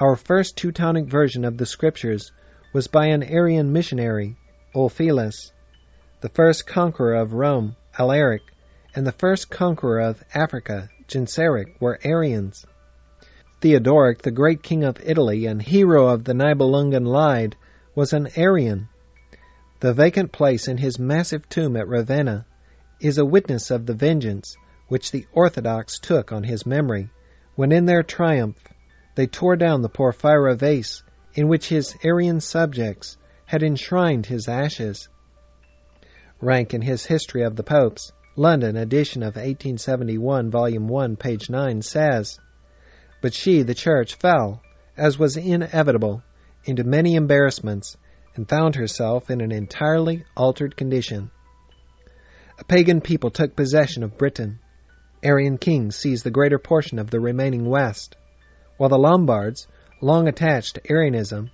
Our first Teutonic version of the Scriptures was by an Arian missionary, Ulfilas. The first conqueror of Rome, Alaric, and the first conqueror of Africa, Genseric, were Arians. Theodoric, the great king of Italy and hero of the Nibelungen Lied, was an Arian. The vacant place in his massive tomb at Ravenna is a witness of the vengeance which the Orthodox took on his memory, when in their triumph they tore down the porphyra vase in which his Arian subjects had enshrined his ashes." Rank, in his History of the Popes, London, edition of 1871, volume 1, page 9, says, "But she, the Church, fell, as was inevitable, into many embarrassments, and found herself in an entirely altered condition. A pagan people took possession of Britain. Arian kings seized the greater portion of the remaining West, while the Lombards, long attached to Arianism,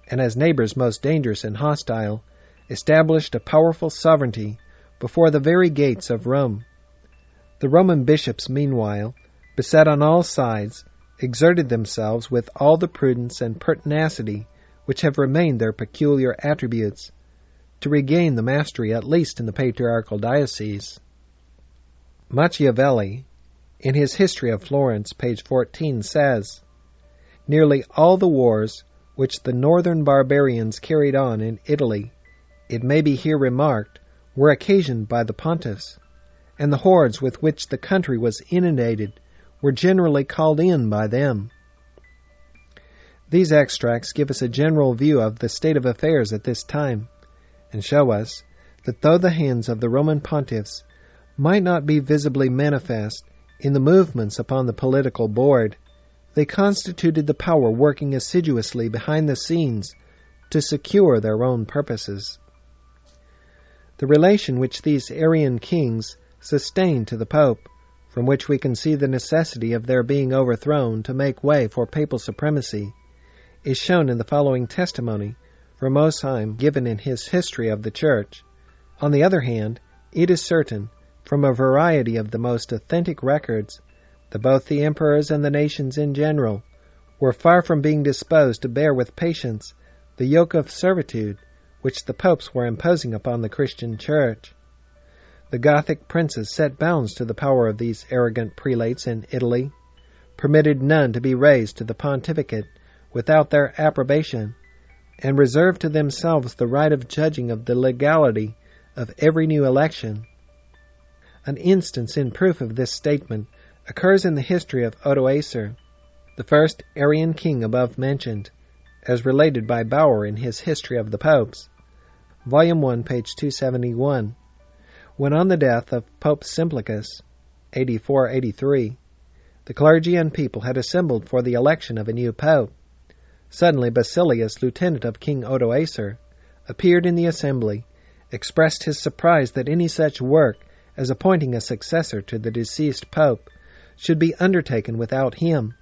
and as neighbors most dangerous and hostile, established a powerful sovereignty before the very gates of Rome. The Roman bishops, meanwhile, beset on all sides, exerted themselves with all the prudence and pertinacity which have remained their peculiar attributes, to regain the mastery at least in the patriarchal diocese." Machiavelli, in his History of Florence, page 14, says, "Nearly all the wars which the northern barbarians carried on in Italy, it may be here remarked, were occasioned by the pontiffs, and the hordes with which the country was inundated were generally called in by them." These extracts give us a general view of the state of affairs at this time, and show us that though the hands of the Roman pontiffs might not be visibly manifest in the movements upon the political board, they constituted the power working assiduously behind the scenes to secure their own purposes. The relation which these Arian kings sustained to the Pope, from which we can see the necessity of their being overthrown to make way for papal supremacy, is shown in the following testimony from Mosheim given in his History of the Church. On the other hand, it is certain, from a variety of the most authentic records, that both the emperors and the nations in general were far from being disposed to bear with patience the yoke of servitude which the popes were imposing upon the Christian Church. The Gothic princes set bounds to the power of these arrogant prelates in Italy, permitted none to be raised to the pontificate without their approbation, and reserved to themselves the right of judging of the legality of every new election. An instance in proof of this statement occurs in the history of Odoacer, the first Arian king above mentioned, as related by Bauer in his History of the Popes, volume 1, page 271, when on the death of Pope Simplicus, 84-83, the clergy and people had assembled for the election of a new pope. Suddenly Basilius, lieutenant of King Odoacer, appeared in the assembly, expressed his surprise that any such work as appointing a successor to the deceased pope should be undertaken without him.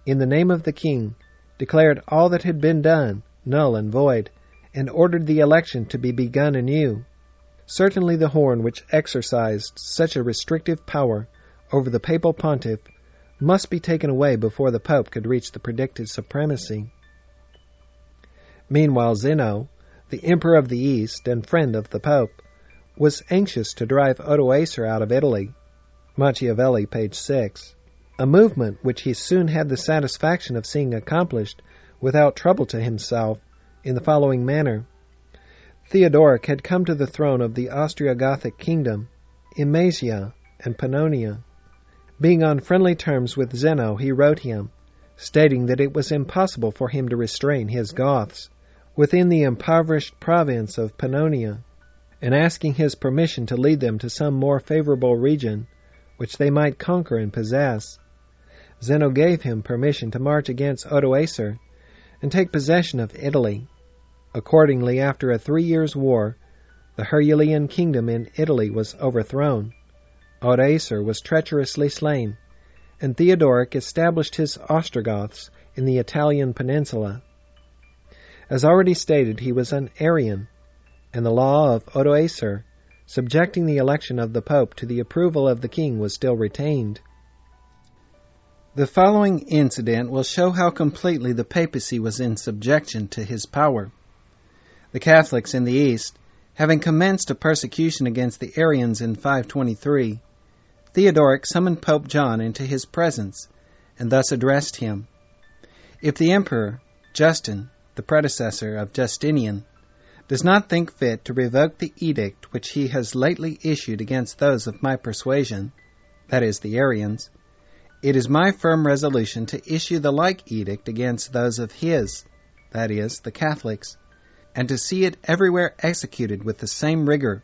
In the name of the king, declared all that had been done null and void, and ordered the election to be begun anew. Certainly the horn which exercised such a restrictive power over the papal pontiff must be taken away before the pope could reach the predicted supremacy. Meanwhile Zeno, the emperor of the East and friend of the pope, was anxious to drive Odoacer out of Italy. Machiavelli, page 6. A movement which he soon had the satisfaction of seeing accomplished without trouble to himself in the following manner. Theodoric had come to the throne of the Austro-Gothic kingdom in Maesia and Pannonia. Being on friendly terms with Zeno, he wrote him, stating that it was impossible for him to restrain his Goths within the impoverished province of Pannonia, and asking his permission to lead them to some more favorable region which they might conquer and possess. Zeno gave him permission to march against Odoacer and take possession of Italy. Accordingly, after a 3 years' war, the Herculean kingdom in Italy was overthrown. Odoacer was treacherously slain, and Theodoric established his Ostrogoths in the Italian peninsula. As already stated, he was an Arian, and the law of Odoacer, subjecting the election of the Pope to the approval of the king, was still retained. The following incident will show how completely the papacy was in subjection to his power. The Catholics in the East, having commenced a persecution against the Arians in 523, Theodoric summoned Pope John into his presence, and thus addressed him, "If the Emperor, Justin, the predecessor of Justinian, does not think fit to revoke the edict which he has lately issued against those of my persuasion, that is, the Arians, it is my firm resolution to issue the like edict against those of his, that is, the Catholics, and to see it everywhere executed with the same rigor.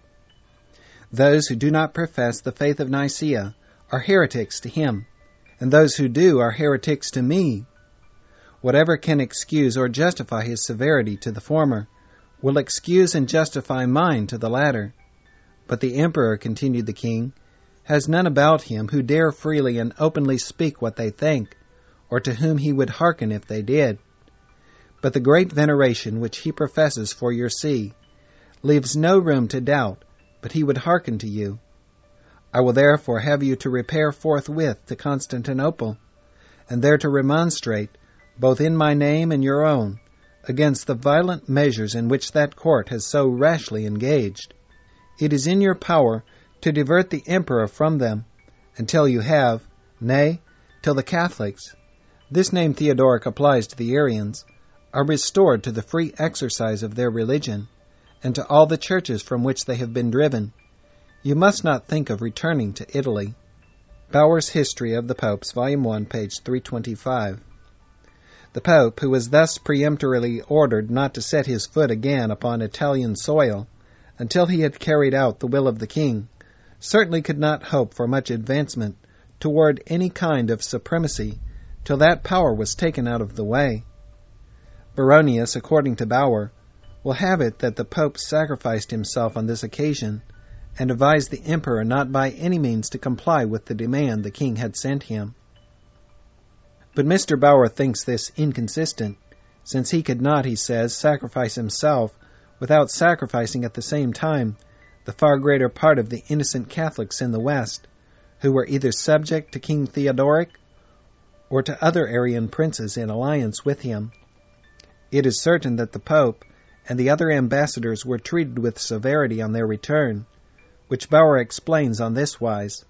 Those who do not profess the faith of Nicaea are heretics to him, and those who do are heretics to me. Whatever can excuse or justify his severity to the former will excuse and justify mine to the latter. But the emperor," continued the king, "has none about him who dare freely and openly speak what they think, or to whom he would hearken if they did. But the great veneration which he professes for your see leaves no room to doubt but he would hearken to you. I will therefore have you to repair forthwith to Constantinople, and there to remonstrate, both in my name and your own, against the violent measures in which that court has so rashly engaged. It is in your power to divert the emperor from them, until you have, nay, till the Catholics, this name Theodoric applies to the Arians, are restored to the free exercise of their religion, and to all the churches from which they have been driven. You must not think of returning to Italy." Bauer's History of the Popes, Volume 1, page 325. The Pope, who was thus peremptorily ordered not to set his foot again upon Italian soil until he had carried out the will of the king, certainly could not hope for much advancement toward any kind of supremacy till that power was taken out of the way. Baronius, according to Bauer, will have it that the Pope sacrificed himself on this occasion, and advised the emperor not by any means to comply with the demand the king had sent him. But Mr. Bauer thinks this inconsistent, since he could not, he says, sacrifice himself without sacrificing at the same time the far greater part of the innocent Catholics in the West, who were either subject to King Theodoric or to other Arian princes in alliance with him. It is certain that the Pope and the other ambassadors were treated with severity on their return, which Bauer explains on this wise.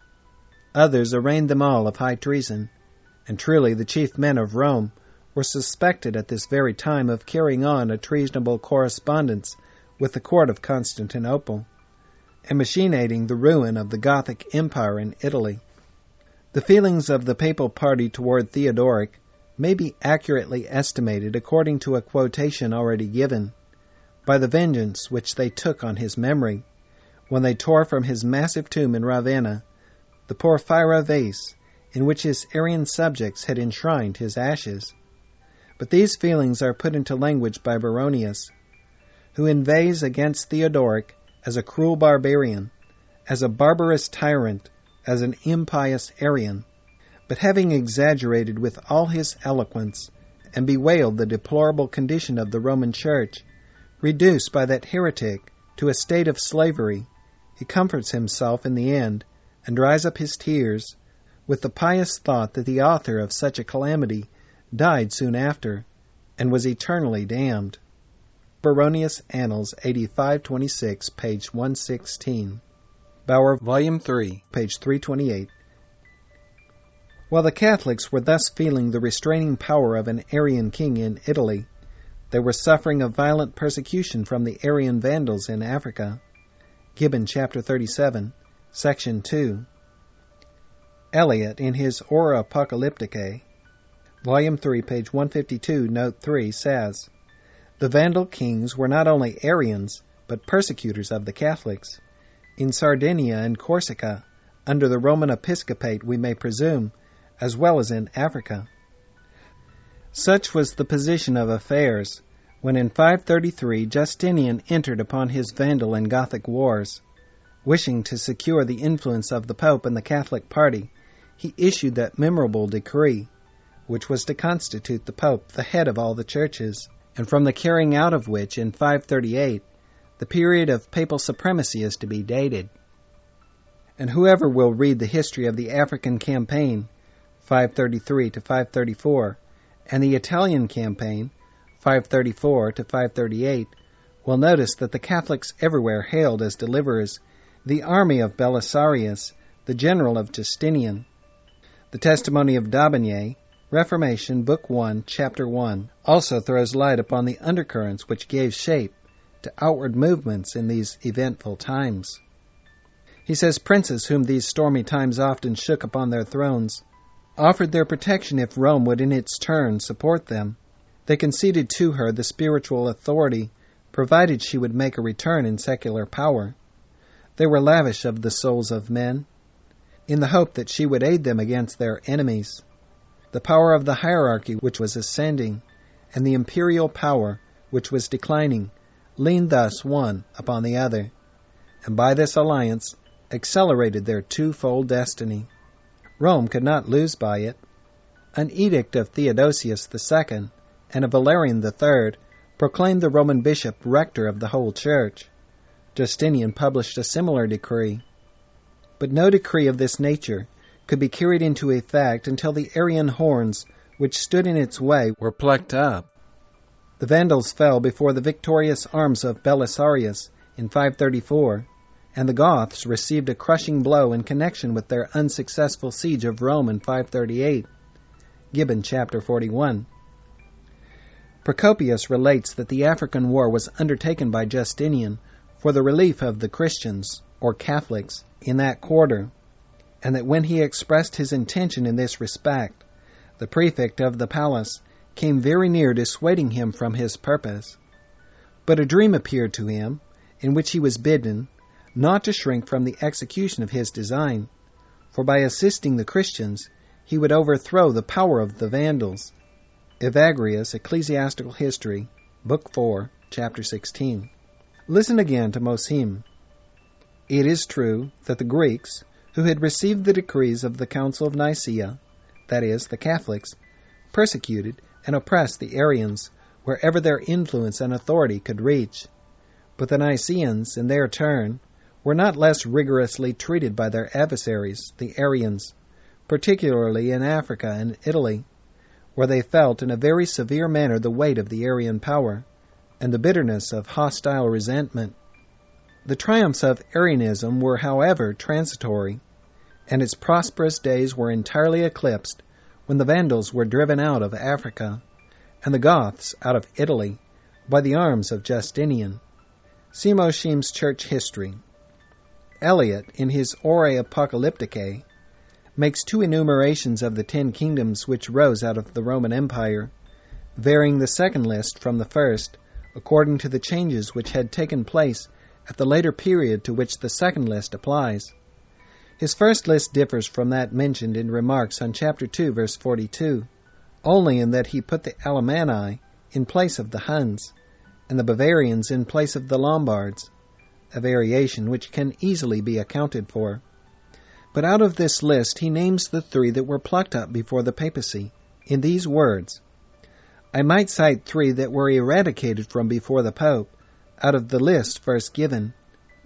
Others arraigned them all of high treason, and truly the chief men of Rome were suspected at this very time of carrying on a treasonable correspondence with the court of Constantinople, and machinating the ruin of the Gothic Empire in Italy. The feelings of the papal party toward Theodoric may be accurately estimated, according to a quotation already given, by the vengeance which they took on his memory, when they tore from his massive tomb in Ravenna the porphyra vase in which his Arian subjects had enshrined his ashes. But these feelings are put into language by Baronius, who inveighs against Theodoric as a cruel barbarian, as a barbarous tyrant, as an impious Arian, but having exaggerated with all his eloquence and bewailed the deplorable condition of the Roman Church, Reduced by that heretic to a state of slavery, he comforts himself in the end and dries up his tears with the pious thought that the author of such a calamity died soon after and was eternally damned. Baronius Annals, 8526, page 116. Bauer, Volume 3, page 328. While the Catholics were thus feeling the restraining power of an Arian king in Italy, they were suffering a violent persecution from the Arian Vandals in Africa. Gibbon, chapter 37, section 2. Eliot, in his Ora Apocalypticae, volume 3, page 152, note 3, says, "The Vandal kings were not only Arians, but persecutors of the Catholics. In Sardinia and Corsica, under the Roman episcopate, we may presume, as well as in Africa." Such was the position of affairs when in 533 Justinian entered upon his Vandal and Gothic wars. Wishing to secure the influence of the Pope and the Catholic party, he issued that memorable decree, which was to constitute the Pope the head of all the churches, and from the carrying out of which in 538 the period of papal supremacy is to be dated. And whoever will read the history of the African campaign, 533 to 534, and the Italian campaign, 534 to 538, will notice that the Catholics everywhere hailed as deliverers the army of Belisarius, the general of Justinian. The testimony of D'Aubigné, Reformation, Book 1, Chapter 1, also throws light upon the undercurrents which gave shape to outward movements in these eventful times. He says princes whom these stormy times often shook upon their thrones offered their protection if Rome would in its turn support them. They conceded to her the spiritual authority, provided she would make a return in secular power. They were lavish of the souls of men, in the hope that she would aid them against their enemies. The power of the hierarchy which was ascending, and the imperial power which was declining, leaned thus one upon the other, and by this alliance accelerated their twofold destiny. Rome could not lose by it. An edict of Theodosius II and of Valerian III proclaimed the Roman bishop rector of the whole church. Justinian published a similar decree. But no decree of this nature could be carried into effect until the Arian horns which stood in its way were plucked up. The Vandals fell before the victorious arms of Belisarius in 534, and the Goths received a crushing blow in connection with their unsuccessful siege of Rome in 538. Gibbon, chapter 41. Procopius relates that the African war was undertaken by Justinian for the relief of the Christians, or Catholics, in that quarter, and that when he expressed his intention in this respect, the prefect of the palace came very near dissuading him from his purpose. But a dream appeared to him, in which he was bidden not to shrink from the execution of his design, for by assisting the Christians he would overthrow the power of the Vandals. Evagrius, Ecclesiastical History, Book 4, Chapter 16. Listen again to Mosim. It is true that the Greeks, who had received the decrees of the Council of Nicaea, that is, the Catholics, persecuted and oppressed the Arians wherever their influence and authority could reach. But the Nicaeans, in their turn, were not less rigorously treated by their adversaries, the Arians, particularly in Africa and Italy, where they felt in a very severe manner the weight of the Arian power and the bitterness of hostile resentment. The triumphs of Arianism were, however, transitory, and its prosperous days were entirely eclipsed when the Vandals were driven out of Africa, and the Goths out of Italy, by the arms of Justinian. See Moshim's Church History. Eliot, in his Ore Apocalypticae, makes two enumerations of the 10 kingdoms which rose out of the Roman Empire, varying the second list from the first, according to the changes which had taken place at the later period to which the second list applies. His first list differs from that mentioned in remarks on chapter 2, verse 42, only in that he put the Alemanni in place of the Huns, and the Bavarians in place of the Lombards, a variation which can easily be accounted for. But out of this list he names the 3 that were plucked up before the papacy, in these words, "I might cite 3 that were eradicated from before the Pope, out of the list first given,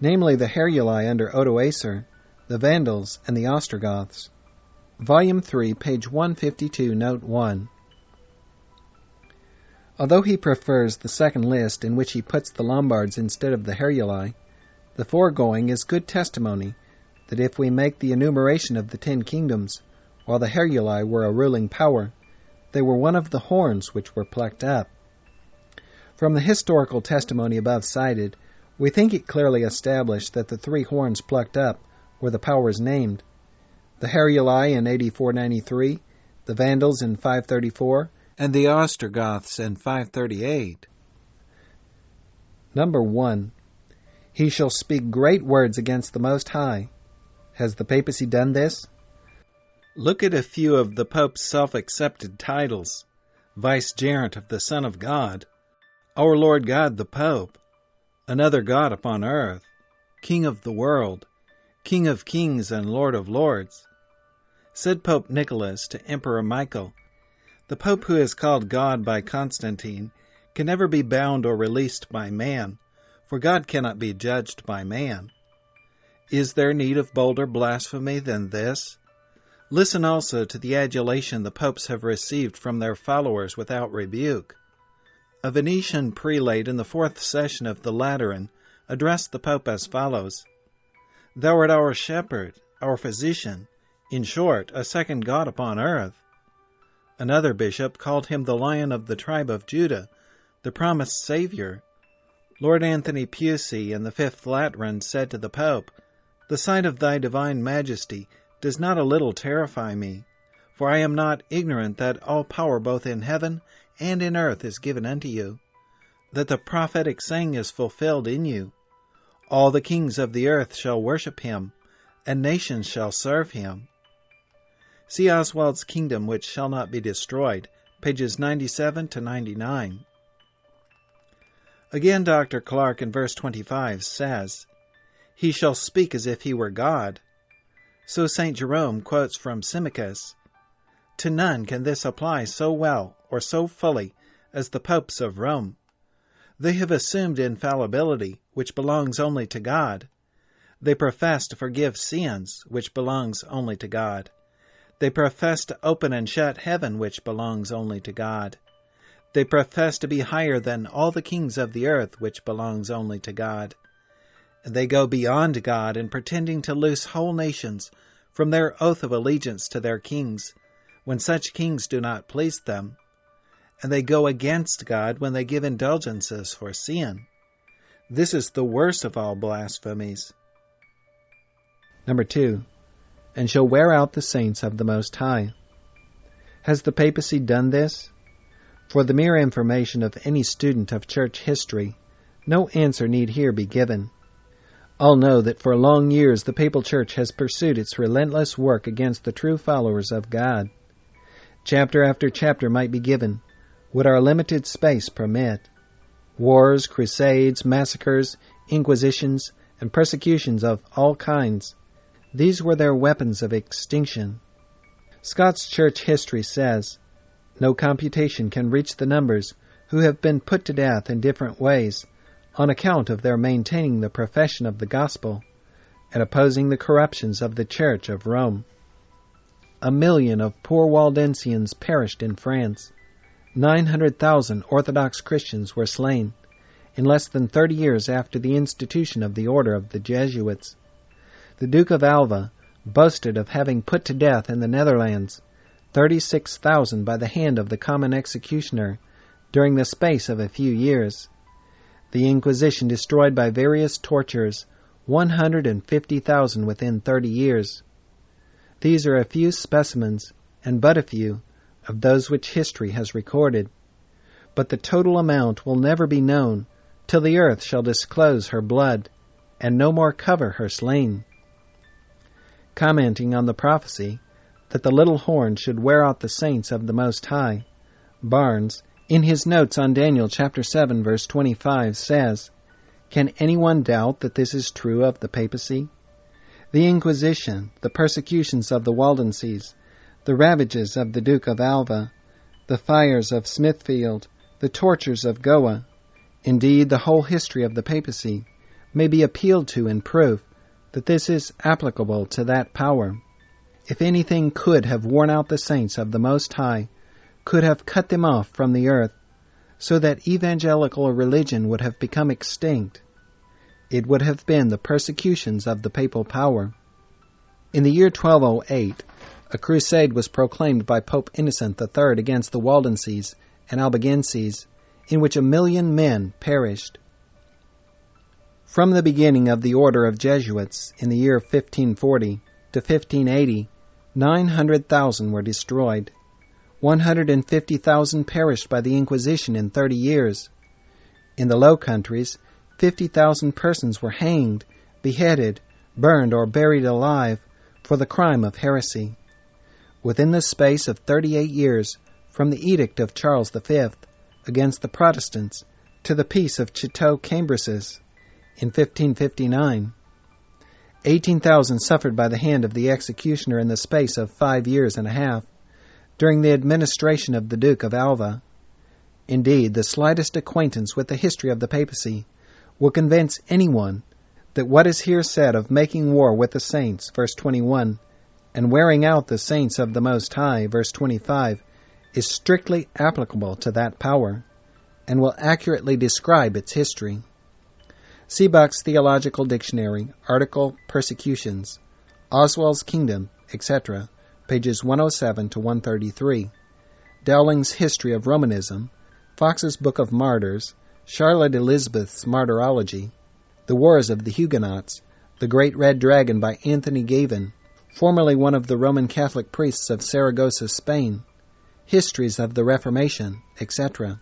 namely the Heruli under Odoacer, the Vandals, and the Ostrogoths. Volume 3, page 152, note 1. Although he prefers the second list in which he puts the Lombards instead of the Heruli, the foregoing is good testimony that if we make the enumeration of the 10 kingdoms, while the Heruli were a ruling power, they were one of the horns which were plucked up. From the historical testimony above cited, we think it clearly established that the 3 horns plucked up were the powers named: the Heruli in AD 493, the Vandals in 534, and the Ostrogoths in 538. Number 1. He shall speak great words against the Most High. Has the papacy done this? Look at a few of the Pope's self-accepted titles: Vicegerent of the Son of God, Our Lord God the Pope, Another God upon earth, King of the world, King of kings and Lord of lords. Said Pope Nicholas to Emperor Michael, "The Pope who is called God by Constantine can never be bound or released by man, for God cannot be judged by man. Is there need of bolder blasphemy than this? Listen also to the adulation the popes have received from their followers without rebuke." A Venetian prelate in the 4th session of the Lateran addressed the Pope as follows: "Thou art our shepherd, our physician, in short, a second God upon earth." Another bishop called him the Lion of the tribe of Judah, the promised Savior. Lord Anthony Pusey in the 5th Lateran said to the Pope, "The sight of thy divine majesty does not a little terrify me, for I am not ignorant that all power both in heaven and in earth is given unto you, that the prophetic saying is fulfilled in you. All the kings of the earth shall worship him, and nations shall serve him." See Oswald's Kingdom Which Shall Not Be Destroyed, pages 97 to 99. Again, Dr. Clark in verse 25 says, "He shall speak as if he were God." So St. Jerome quotes from Symmachus, "To none can this apply so well or so fully as the popes of Rome. They have assumed infallibility, which belongs only to God. They profess to forgive sins, which belongs only to God. They profess to open and shut heaven, which belongs only to God. They profess to be higher than all the kings of the earth, which belongs only to God. And they go beyond God in pretending to loose whole nations from their oath of allegiance to their kings, when such kings do not please them. And they go against God when they give indulgences for sin. This is the worst of all blasphemies." Number 2. And shall wear out the saints of the Most High. Has the papacy done this? For the mere information of any student of church history, no answer need here be given. All know that for long years the papal church has pursued its relentless work against the true followers of God. Chapter after chapter might be given, would our limited space permit. Wars, crusades, massacres, inquisitions, and persecutions of all kinds, these were their weapons of extinction. Scott's church history says, "No computation can reach the numbers who have been put to death in different ways on account of their maintaining the profession of the gospel and opposing the corruptions of the Church of Rome. 1 million of poor Waldensians perished in France. 900,000 Orthodox Christians were slain in less than 30 years after the institution of the order of the Jesuits. The Duke of Alva boasted of having put to death in the Netherlands 36,000 by the hand of the common executioner during the space of a few years. The Inquisition destroyed by various tortures 150,000 within 30 years. These are a few specimens, and but a few, of those which history has recorded. But the total amount will never be known till the earth shall disclose her blood, and no more cover her slain." Commenting on the prophecy that the little horn should wear out the saints of the Most High, Barnes, in his notes on Daniel chapter 7, verse 25, says, "Can anyone doubt that this is true of the papacy? The Inquisition, the persecutions of the Waldenses, the ravages of the Duke of Alva, the fires of Smithfield, the tortures of Goa, Indeed, the whole history of the papacy may be appealed to in proof that this is applicable to that power. If anything could have worn out the saints of the Most High, could have cut them off from the earth, so that evangelical religion would have become extinct, it would have been the persecutions of the papal power. In the year 1208, a crusade was proclaimed by Pope Innocent III against the Waldenses and Albigenses, in which 1,000,000 men perished. From the beginning of the order of Jesuits in the year 1540 to 1580, 900,000 were destroyed. 150,000 perished by the Inquisition in 30 years. In the Low Countries, 50,000 persons were hanged, beheaded, burned, or buried alive for the crime of heresy. Within the space of 38 years, from the Edict of Charles V against the Protestants to the Peace of Chateau-Cambrésis in 1559, 18,000 suffered by the hand of the executioner in the space of 5 years and a half, during the administration of the Duke of Alva. Indeed, the slightest acquaintance with the history of the papacy will convince anyone that what is here said of making war with the saints, verse 21, and wearing out the saints of the Most High, verse 25, is strictly applicable to that power, and will accurately describe its history. See Buck's Theological Dictionary, article Persecutions, Oswald's Kingdom, etc., pages 107 to 133, Dowling's History of Romanism, Fox's Book of Martyrs, Charlotte Elizabeth's Martyrology, The Wars of the Huguenots, The Great Red Dragon by Anthony Gavin, formerly one of the Roman Catholic priests of Saragossa, Spain, Histories of the Reformation, etc.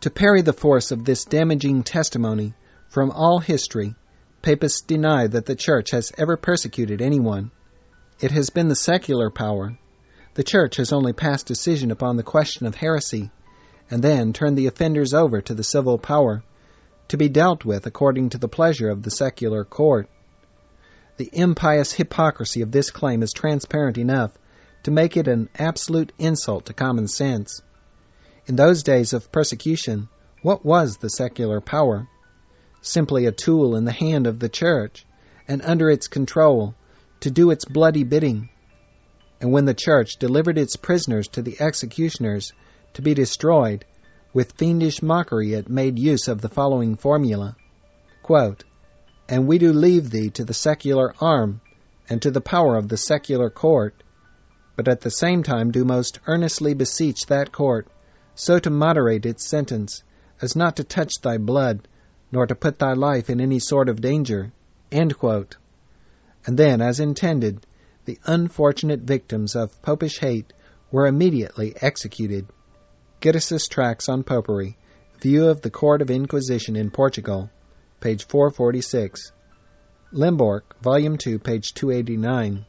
To parry the force of this damaging testimony from all history, Papists deny that the Church has ever persecuted anyone. It has been the secular power. The Church has only passed decision upon the question of heresy, and then turned the offenders over to the civil power, to be dealt with according to the pleasure of the secular court. The impious hypocrisy of this claim is transparent enough to make it an absolute insult to common sense. In those days of persecution, what was the secular power? Simply a tool in the hand of the Church, and under its control, to do its bloody bidding. And when the Church delivered its prisoners to the executioners to be destroyed, with fiendish mockery it made use of the following formula, quote, "And we do leave thee to the secular arm, and to the power of the secular court, but at the same time do most earnestly beseech that court so to moderate its sentence, as not to touch thy blood, nor to put thy life in any sort of danger." End quote. And then, as intended, the unfortunate victims of popish hate were immediately executed. Giddis's Tracts on Popery, View of the Court of Inquisition in Portugal, page 446. Limborch, Volume 2, page 289.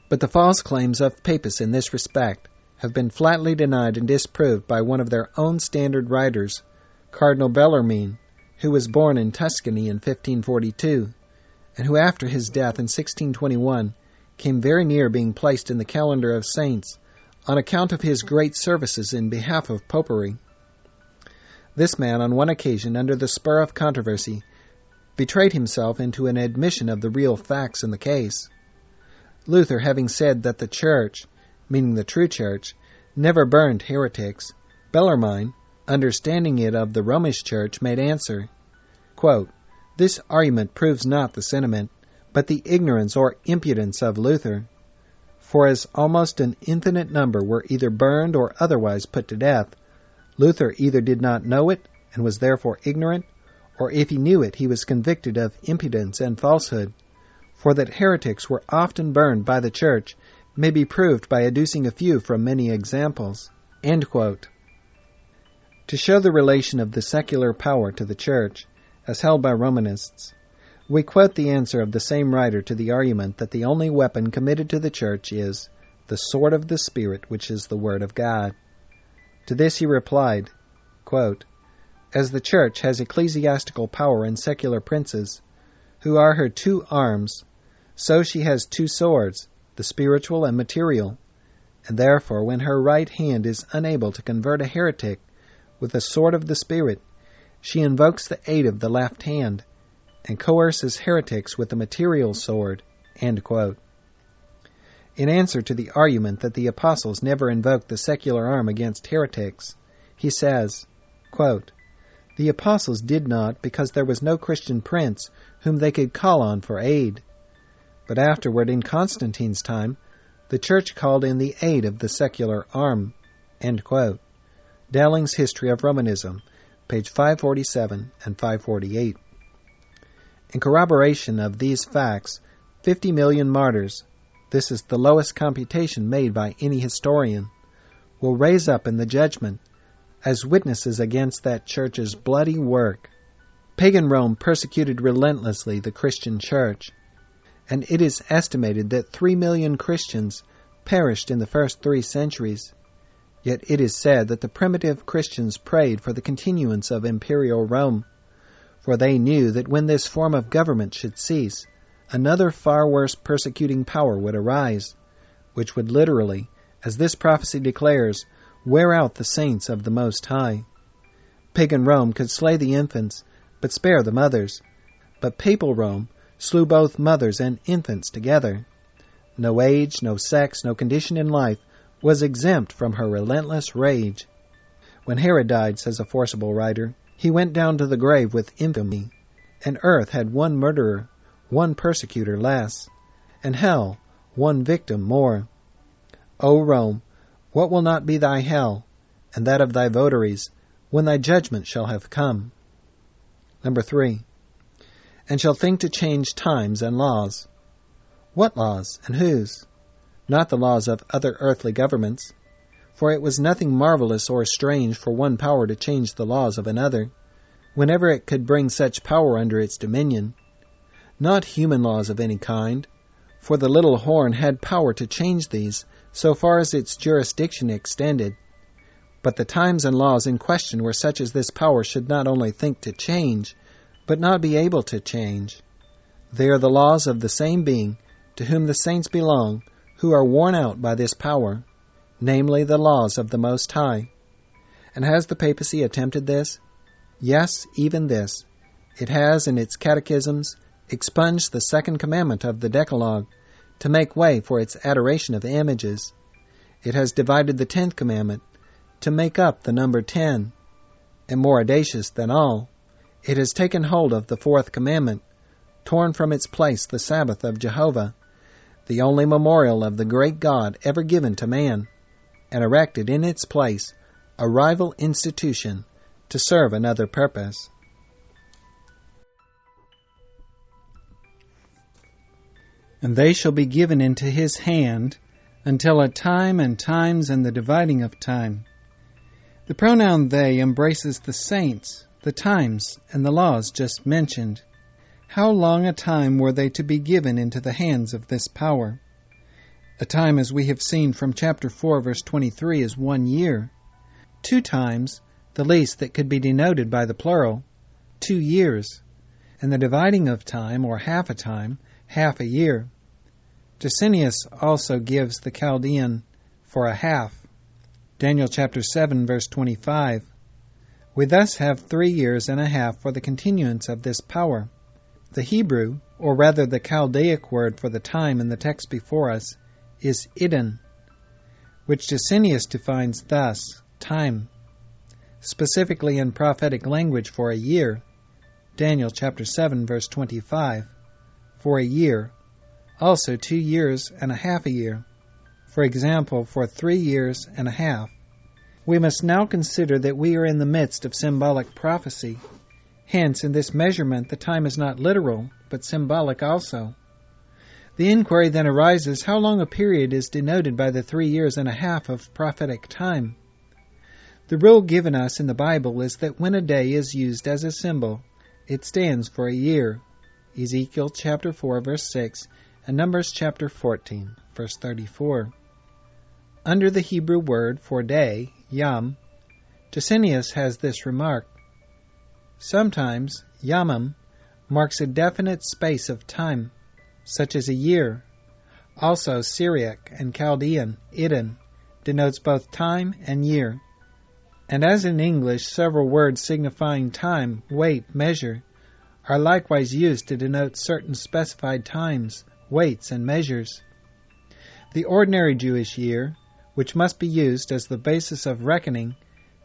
But the false claims of Papists in this respect have been flatly denied and disproved by one of their own standard writers, Cardinal Bellarmine, who was born in Tuscany in 1542, and who after his death in 1621 came very near being placed in the calendar of saints on account of his great services in behalf of popery. This man, on one occasion, under the spur of controversy, betrayed himself into an admission of the real facts in the case. Luther having said that the Church, meaning the true Church, never burned heretics, Bellarmine, understanding it of the Romish Church, made answer, quote, "This argument proves not the sentiment, but the ignorance or impudence of Luther. For as almost an infinite number were either burned or otherwise put to death, Luther either did not know it, and was therefore ignorant, or if he knew it, he was convicted of impudence and falsehood. For that heretics were often burned by the Church may be proved by adducing a few from many examples." End quote. To show the relation of the secular power to the Church, as held by Romanists, we quote the answer of the same writer to the argument that the only weapon committed to the Church is the sword of the Spirit, which is the Word of God. To this he replied, quote, "As the Church has ecclesiastical power and secular princes, who are her two arms, so she has two swords, the spiritual and material, and therefore when her right hand is unable to convert a heretic, with the sword of the Spirit, she invokes the aid of the left hand and coerces heretics with the material sword." End quote. In answer to the argument that the apostles never invoked the secular arm against heretics, he says, quote, "The apostles did not because there was no Christian prince whom they could call on for aid. But afterward, in Constantine's time, the church called in the aid of the secular arm." End quote. Dowling's History of Romanism, page 547 and 548. In corroboration of these facts, 50 million martyrs, this is the lowest computation made by any historian, will raise up in the judgment as witnesses against that church's bloody work. Pagan Rome persecuted relentlessly the Christian church, and it is estimated that 3 million Christians perished in the first 3 centuries. Yet it is said that the primitive Christians prayed for the continuance of imperial Rome, for they knew that when this form of government should cease, another far worse persecuting power would arise, which would literally, as this prophecy declares, wear out the saints of the Most High. Pagan Rome could slay the infants, but spare the mothers, but Papal Rome slew both mothers and infants together. No age, no sex, no condition in life was exempt from her relentless rage. When Herod died, says a forcible writer, he went down to the grave with infamy, and earth had one murderer, one persecutor less, and hell one victim more. O Rome, what will not be thy hell, and that of thy votaries, when thy judgment shall have come? Number 3. And shall think to change times and laws. What laws, and whose? Not the laws of other earthly governments, for it was nothing marvelous or strange for one power to change the laws of another, whenever it could bring such power under its dominion. Not human laws of any kind, for the little horn had power to change these, so far as its jurisdiction extended. But the times and laws in question were such as this power should not only think to change, but not be able to change. They are the laws of the same being to whom the saints belong, who are worn out by this power, namely the laws of the Most High. And has the papacy attempted this? Yes, even this. It has, in its catechisms, expunged the second commandment of the Decalogue, to make way for its adoration of images. It has divided the 10th commandment, to make up the number 10. And more audacious than all, it has taken hold of the 4th commandment, torn from its place the Sabbath of Jehovah, the only memorial of the great God ever given to man, and erected in its place a rival institution to serve another purpose. And they shall be given into his hand until a time and times and the dividing of time. The pronoun they embraces the saints, the times, and the laws just mentioned. How long a time were they to be given into the hands of this power? A time, as we have seen from chapter 4, verse 23, is 1 year. 2 times, the least that could be denoted by the plural, 2 years. And the dividing of time, or half a time, half a year. Jacinius also gives the Chaldean for a half. Daniel chapter 7, verse 25. We thus have 3 years and a half for the continuance of this power. The Hebrew, or rather the Chaldaic word for the time in the text before us, is iddan, which Jacinius defines thus, time, specifically in prophetic language for a year, Daniel chapter 7, verse 25, for a year, also 2 years and a half a year, for example, for 3 years and a half. We must now consider that we are in the midst of symbolic prophecy. Hence, in this measurement, the time is not literal, but symbolic also. The inquiry then arises, how long a period is denoted by the 3 years and a half of prophetic time? The rule given us in the Bible is that when a day is used as a symbol, it stands for a year. Ezekiel chapter 4, verse 6, and Numbers chapter 14, verse 34. Under the Hebrew word for day, yom, Jacinius has this remark. Sometimes, yamim marks a definite space of time, such as a year. Also, Syriac and Chaldean, iddan, denotes both time and year. And as in English several words signifying time, weight, measure, are likewise used to denote certain specified times, weights, and measures. The ordinary Jewish year, which must be used as the basis of reckoning,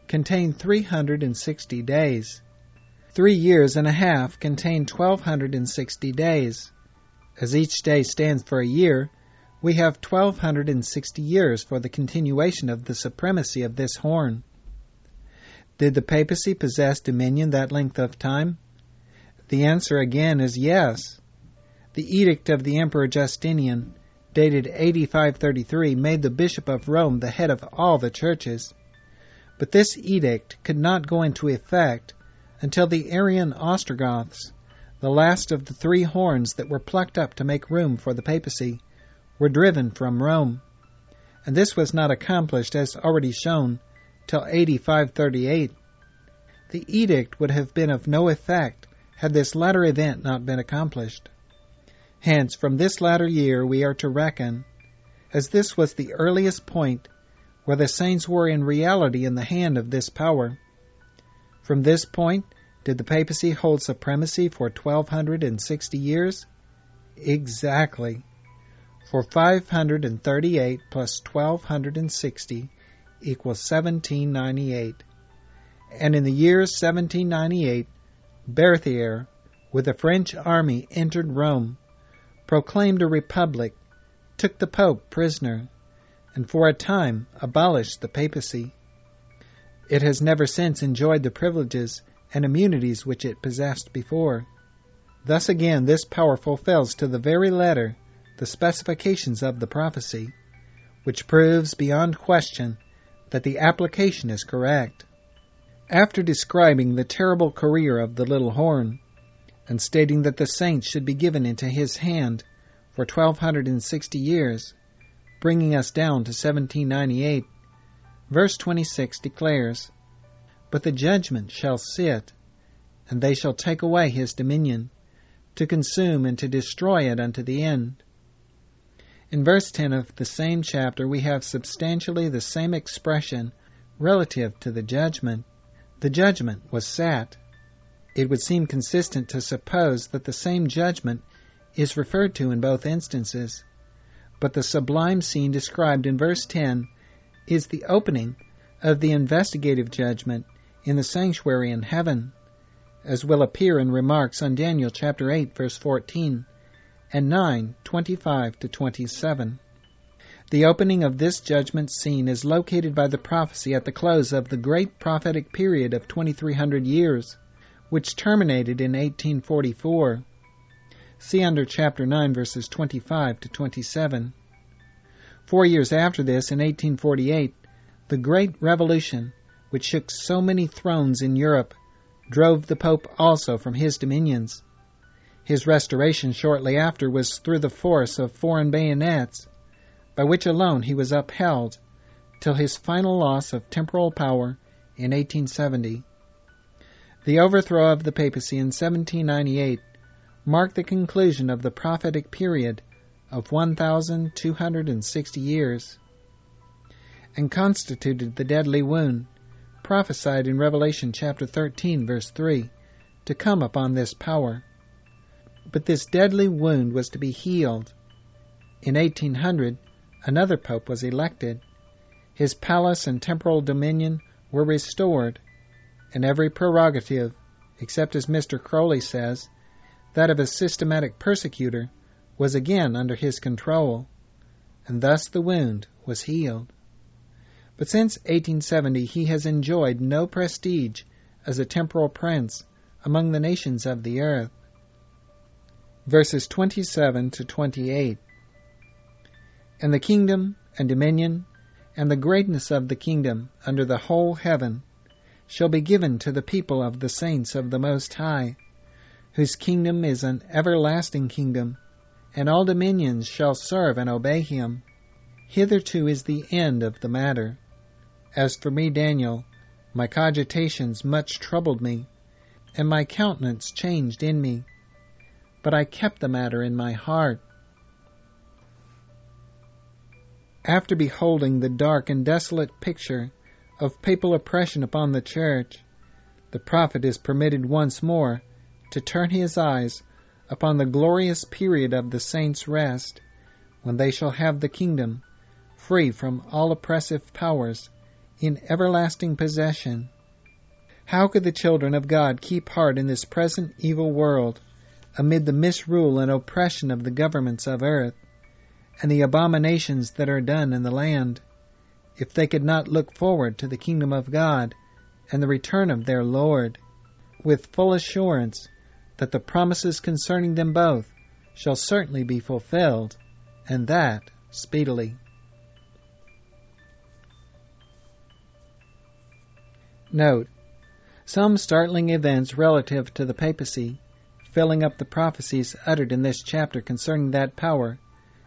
contained 360 days. 3 years and a half contain 1,260 days. As each day stands for a year, we have 1,260 years for the continuation of the supremacy of this horn. Did the papacy possess dominion that length of time? The answer again is yes. The edict of the Emperor Justinian, dated AD 533, made the Bishop of Rome the head of all the churches. But this edict could not go into effect until the Arian Ostrogoths, the last of the 3 horns that were plucked up to make room for the papacy, were driven from Rome. And this was not accomplished, as already shown, till AD 538. The edict would have been of no effect had this latter event not been accomplished. Hence, from this latter year we are to reckon, as this was the earliest point where the saints were in reality in the hand of this power. From this point, did the papacy hold supremacy for 1,260 years? Exactly. For 538 plus 1,260 equals 1798. And in the year 1798, Berthier, with a French army, entered Rome, proclaimed a republic, took the Pope prisoner, and for a time abolished the papacy. It has never since enjoyed the privileges and immunities which it possessed before. Thus again this power fulfills to the very letter the specifications of the prophecy, which proves beyond question that the application is correct. After describing the terrible career of the little horn, and stating that the saints should be given into his hand for 1,260 years, bringing us down to 1798, verse 26 declares, "But the judgment shall sit, and they shall take away his dominion, to consume and to destroy it unto the end." In verse 10 of the same chapter we have substantially the same expression relative to the judgment. The judgment was sat. It would seem consistent to suppose that the same judgment is referred to in both instances, but the sublime scene described in verse 10 is the opening of the investigative judgment in the sanctuary in heaven, as will appear in remarks on Daniel chapter 8, verse 14, and 9, 25-27. The opening of this judgment scene is located by the prophecy at the close of the great prophetic period of 2,300 years, which terminated in 1844. See under chapter 9, verses 25-27. 4 years after this, in 1848, the Great Revolution, which shook so many thrones in Europe, drove the Pope also from his dominions. His restoration shortly after was through the force of foreign bayonets, by which alone he was upheld, till his final loss of temporal power in 1870. The overthrow of the papacy in 1798 marked the conclusion of the prophetic period of 1,260 years, and constituted the deadly wound prophesied in Revelation chapter 13, verse 3, to come upon this power. But this deadly wound was to be healed. In 1800, another pope was elected. His palace and temporal dominion were restored, and every prerogative, except as Mr. Crowley says, that of a systematic persecutor, was again under his control, and thus the wound was healed. But since 1870 he has enjoyed no prestige as a temporal prince among the nations of the earth. Verses 27-28. And the kingdom and dominion and the greatness of the kingdom under the whole heaven shall be given to the people of the saints of the Most High, whose kingdom is an everlasting kingdom, and all dominions shall serve and obey him. Hitherto is the end of the matter. As for me, Daniel, my cogitations much troubled me, and my countenance changed in me. But I kept the matter in my heart. After beholding the dark and desolate picture of papal oppression upon the Church, the prophet is permitted once more to turn his eyes upon the glorious period of the saints' rest, when they shall have the kingdom, free from all oppressive powers, in everlasting possession. How could the children of God keep heart in this present evil world, amid the misrule and oppression of the governments of earth, and the abominations that are done in the land, if they could not look forward to the kingdom of God and the return of their Lord, with full assurance that the promises concerning them both shall certainly be fulfilled, and that speedily. Note: some startling events relative to the papacy, filling up the prophecies uttered in this chapter concerning that power,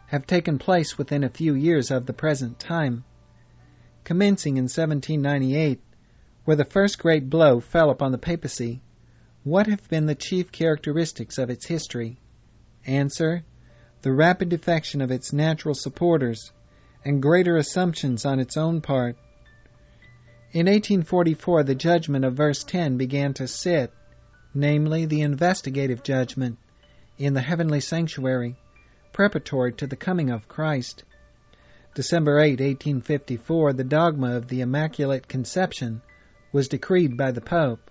have taken place within a few years of the present time. Commencing in 1798, where the first great blow fell upon the papacy, what have been the chief characteristics of its history? Answer: the rapid defection of its natural supporters, and greater assumptions on its own part. In 1844, the judgment of verse 10 began to sit, namely the investigative judgment, in the heavenly sanctuary, preparatory to the coming of Christ. December 8, 1854, the dogma of the Immaculate Conception was decreed by the Pope.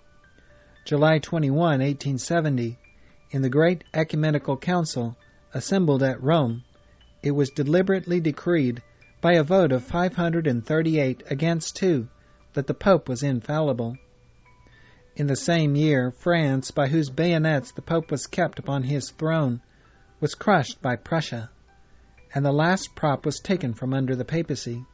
July 21, 1870, in the Great Ecumenical Council assembled at Rome, it was deliberately decreed by a vote of 538 against 2 that the Pope was infallible. In the same year, France, by whose bayonets the Pope was kept upon his throne, was crushed by Prussia, and the last prop was taken from under the papacy.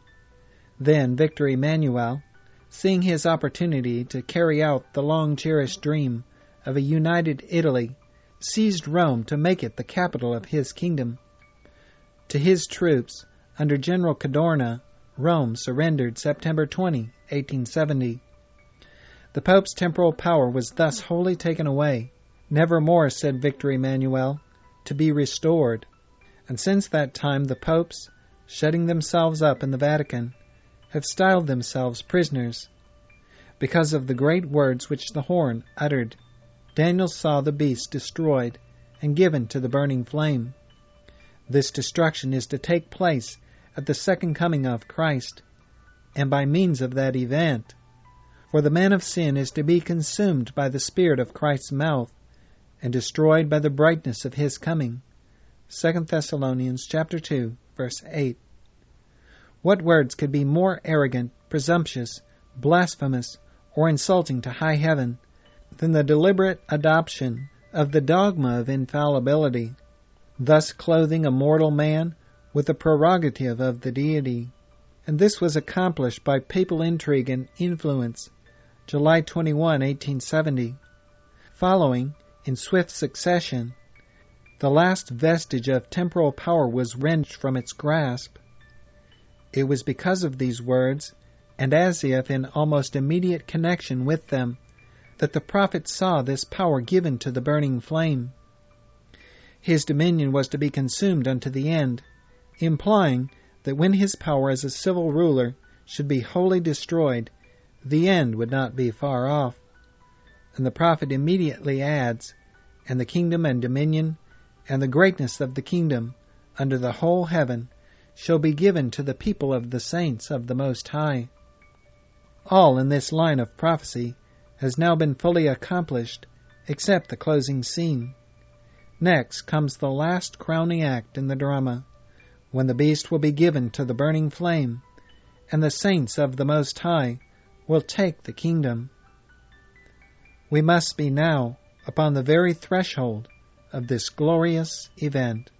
Then Victor Emmanuel, seeing his opportunity to carry out the long-cherished dream of a united Italy, seized Rome to make it the capital of his kingdom. To his troops, under General Cadorna, Rome surrendered September 20, 1870. The Pope's temporal power was thus wholly taken away, never more, said Victor Emmanuel, to be restored. And since that time the popes, shutting themselves up in the Vatican, have styled themselves prisoners. Because of the great words which the horn uttered, Daniel saw the beast destroyed and given to the burning flame. This destruction is to take place at the second coming of Christ, and by means of that event. For the man of sin is to be consumed by the spirit of Christ's mouth, and destroyed by the brightness of his coming. 2 Thessalonians chapter 2, verse 8. What words could be more arrogant, presumptuous, blasphemous, or insulting to high heaven than the deliberate adoption of the dogma of infallibility, thus clothing a mortal man with the prerogative of the deity? And this was accomplished by papal intrigue and influence, July 21, 1870. Following, in swift succession, the last vestige of temporal power was wrenched from its grasp. It was because of these words, and as if in almost immediate connection with them, that the prophet saw this power given to the burning flame. His dominion was to be consumed unto the end, implying that when his power as a civil ruler should be wholly destroyed, the end would not be far off. And the prophet immediately adds, and the kingdom and dominion, and the greatness of the kingdom, under the whole heaven, shall be given to the people of the saints of the Most High. All in this line of prophecy has now been fully accomplished, except the closing scene. Next comes the last crowning act in the drama, when the beast will be given to the burning flame, and the saints of the Most High will take the kingdom. We must be now upon the very threshold of this glorious event.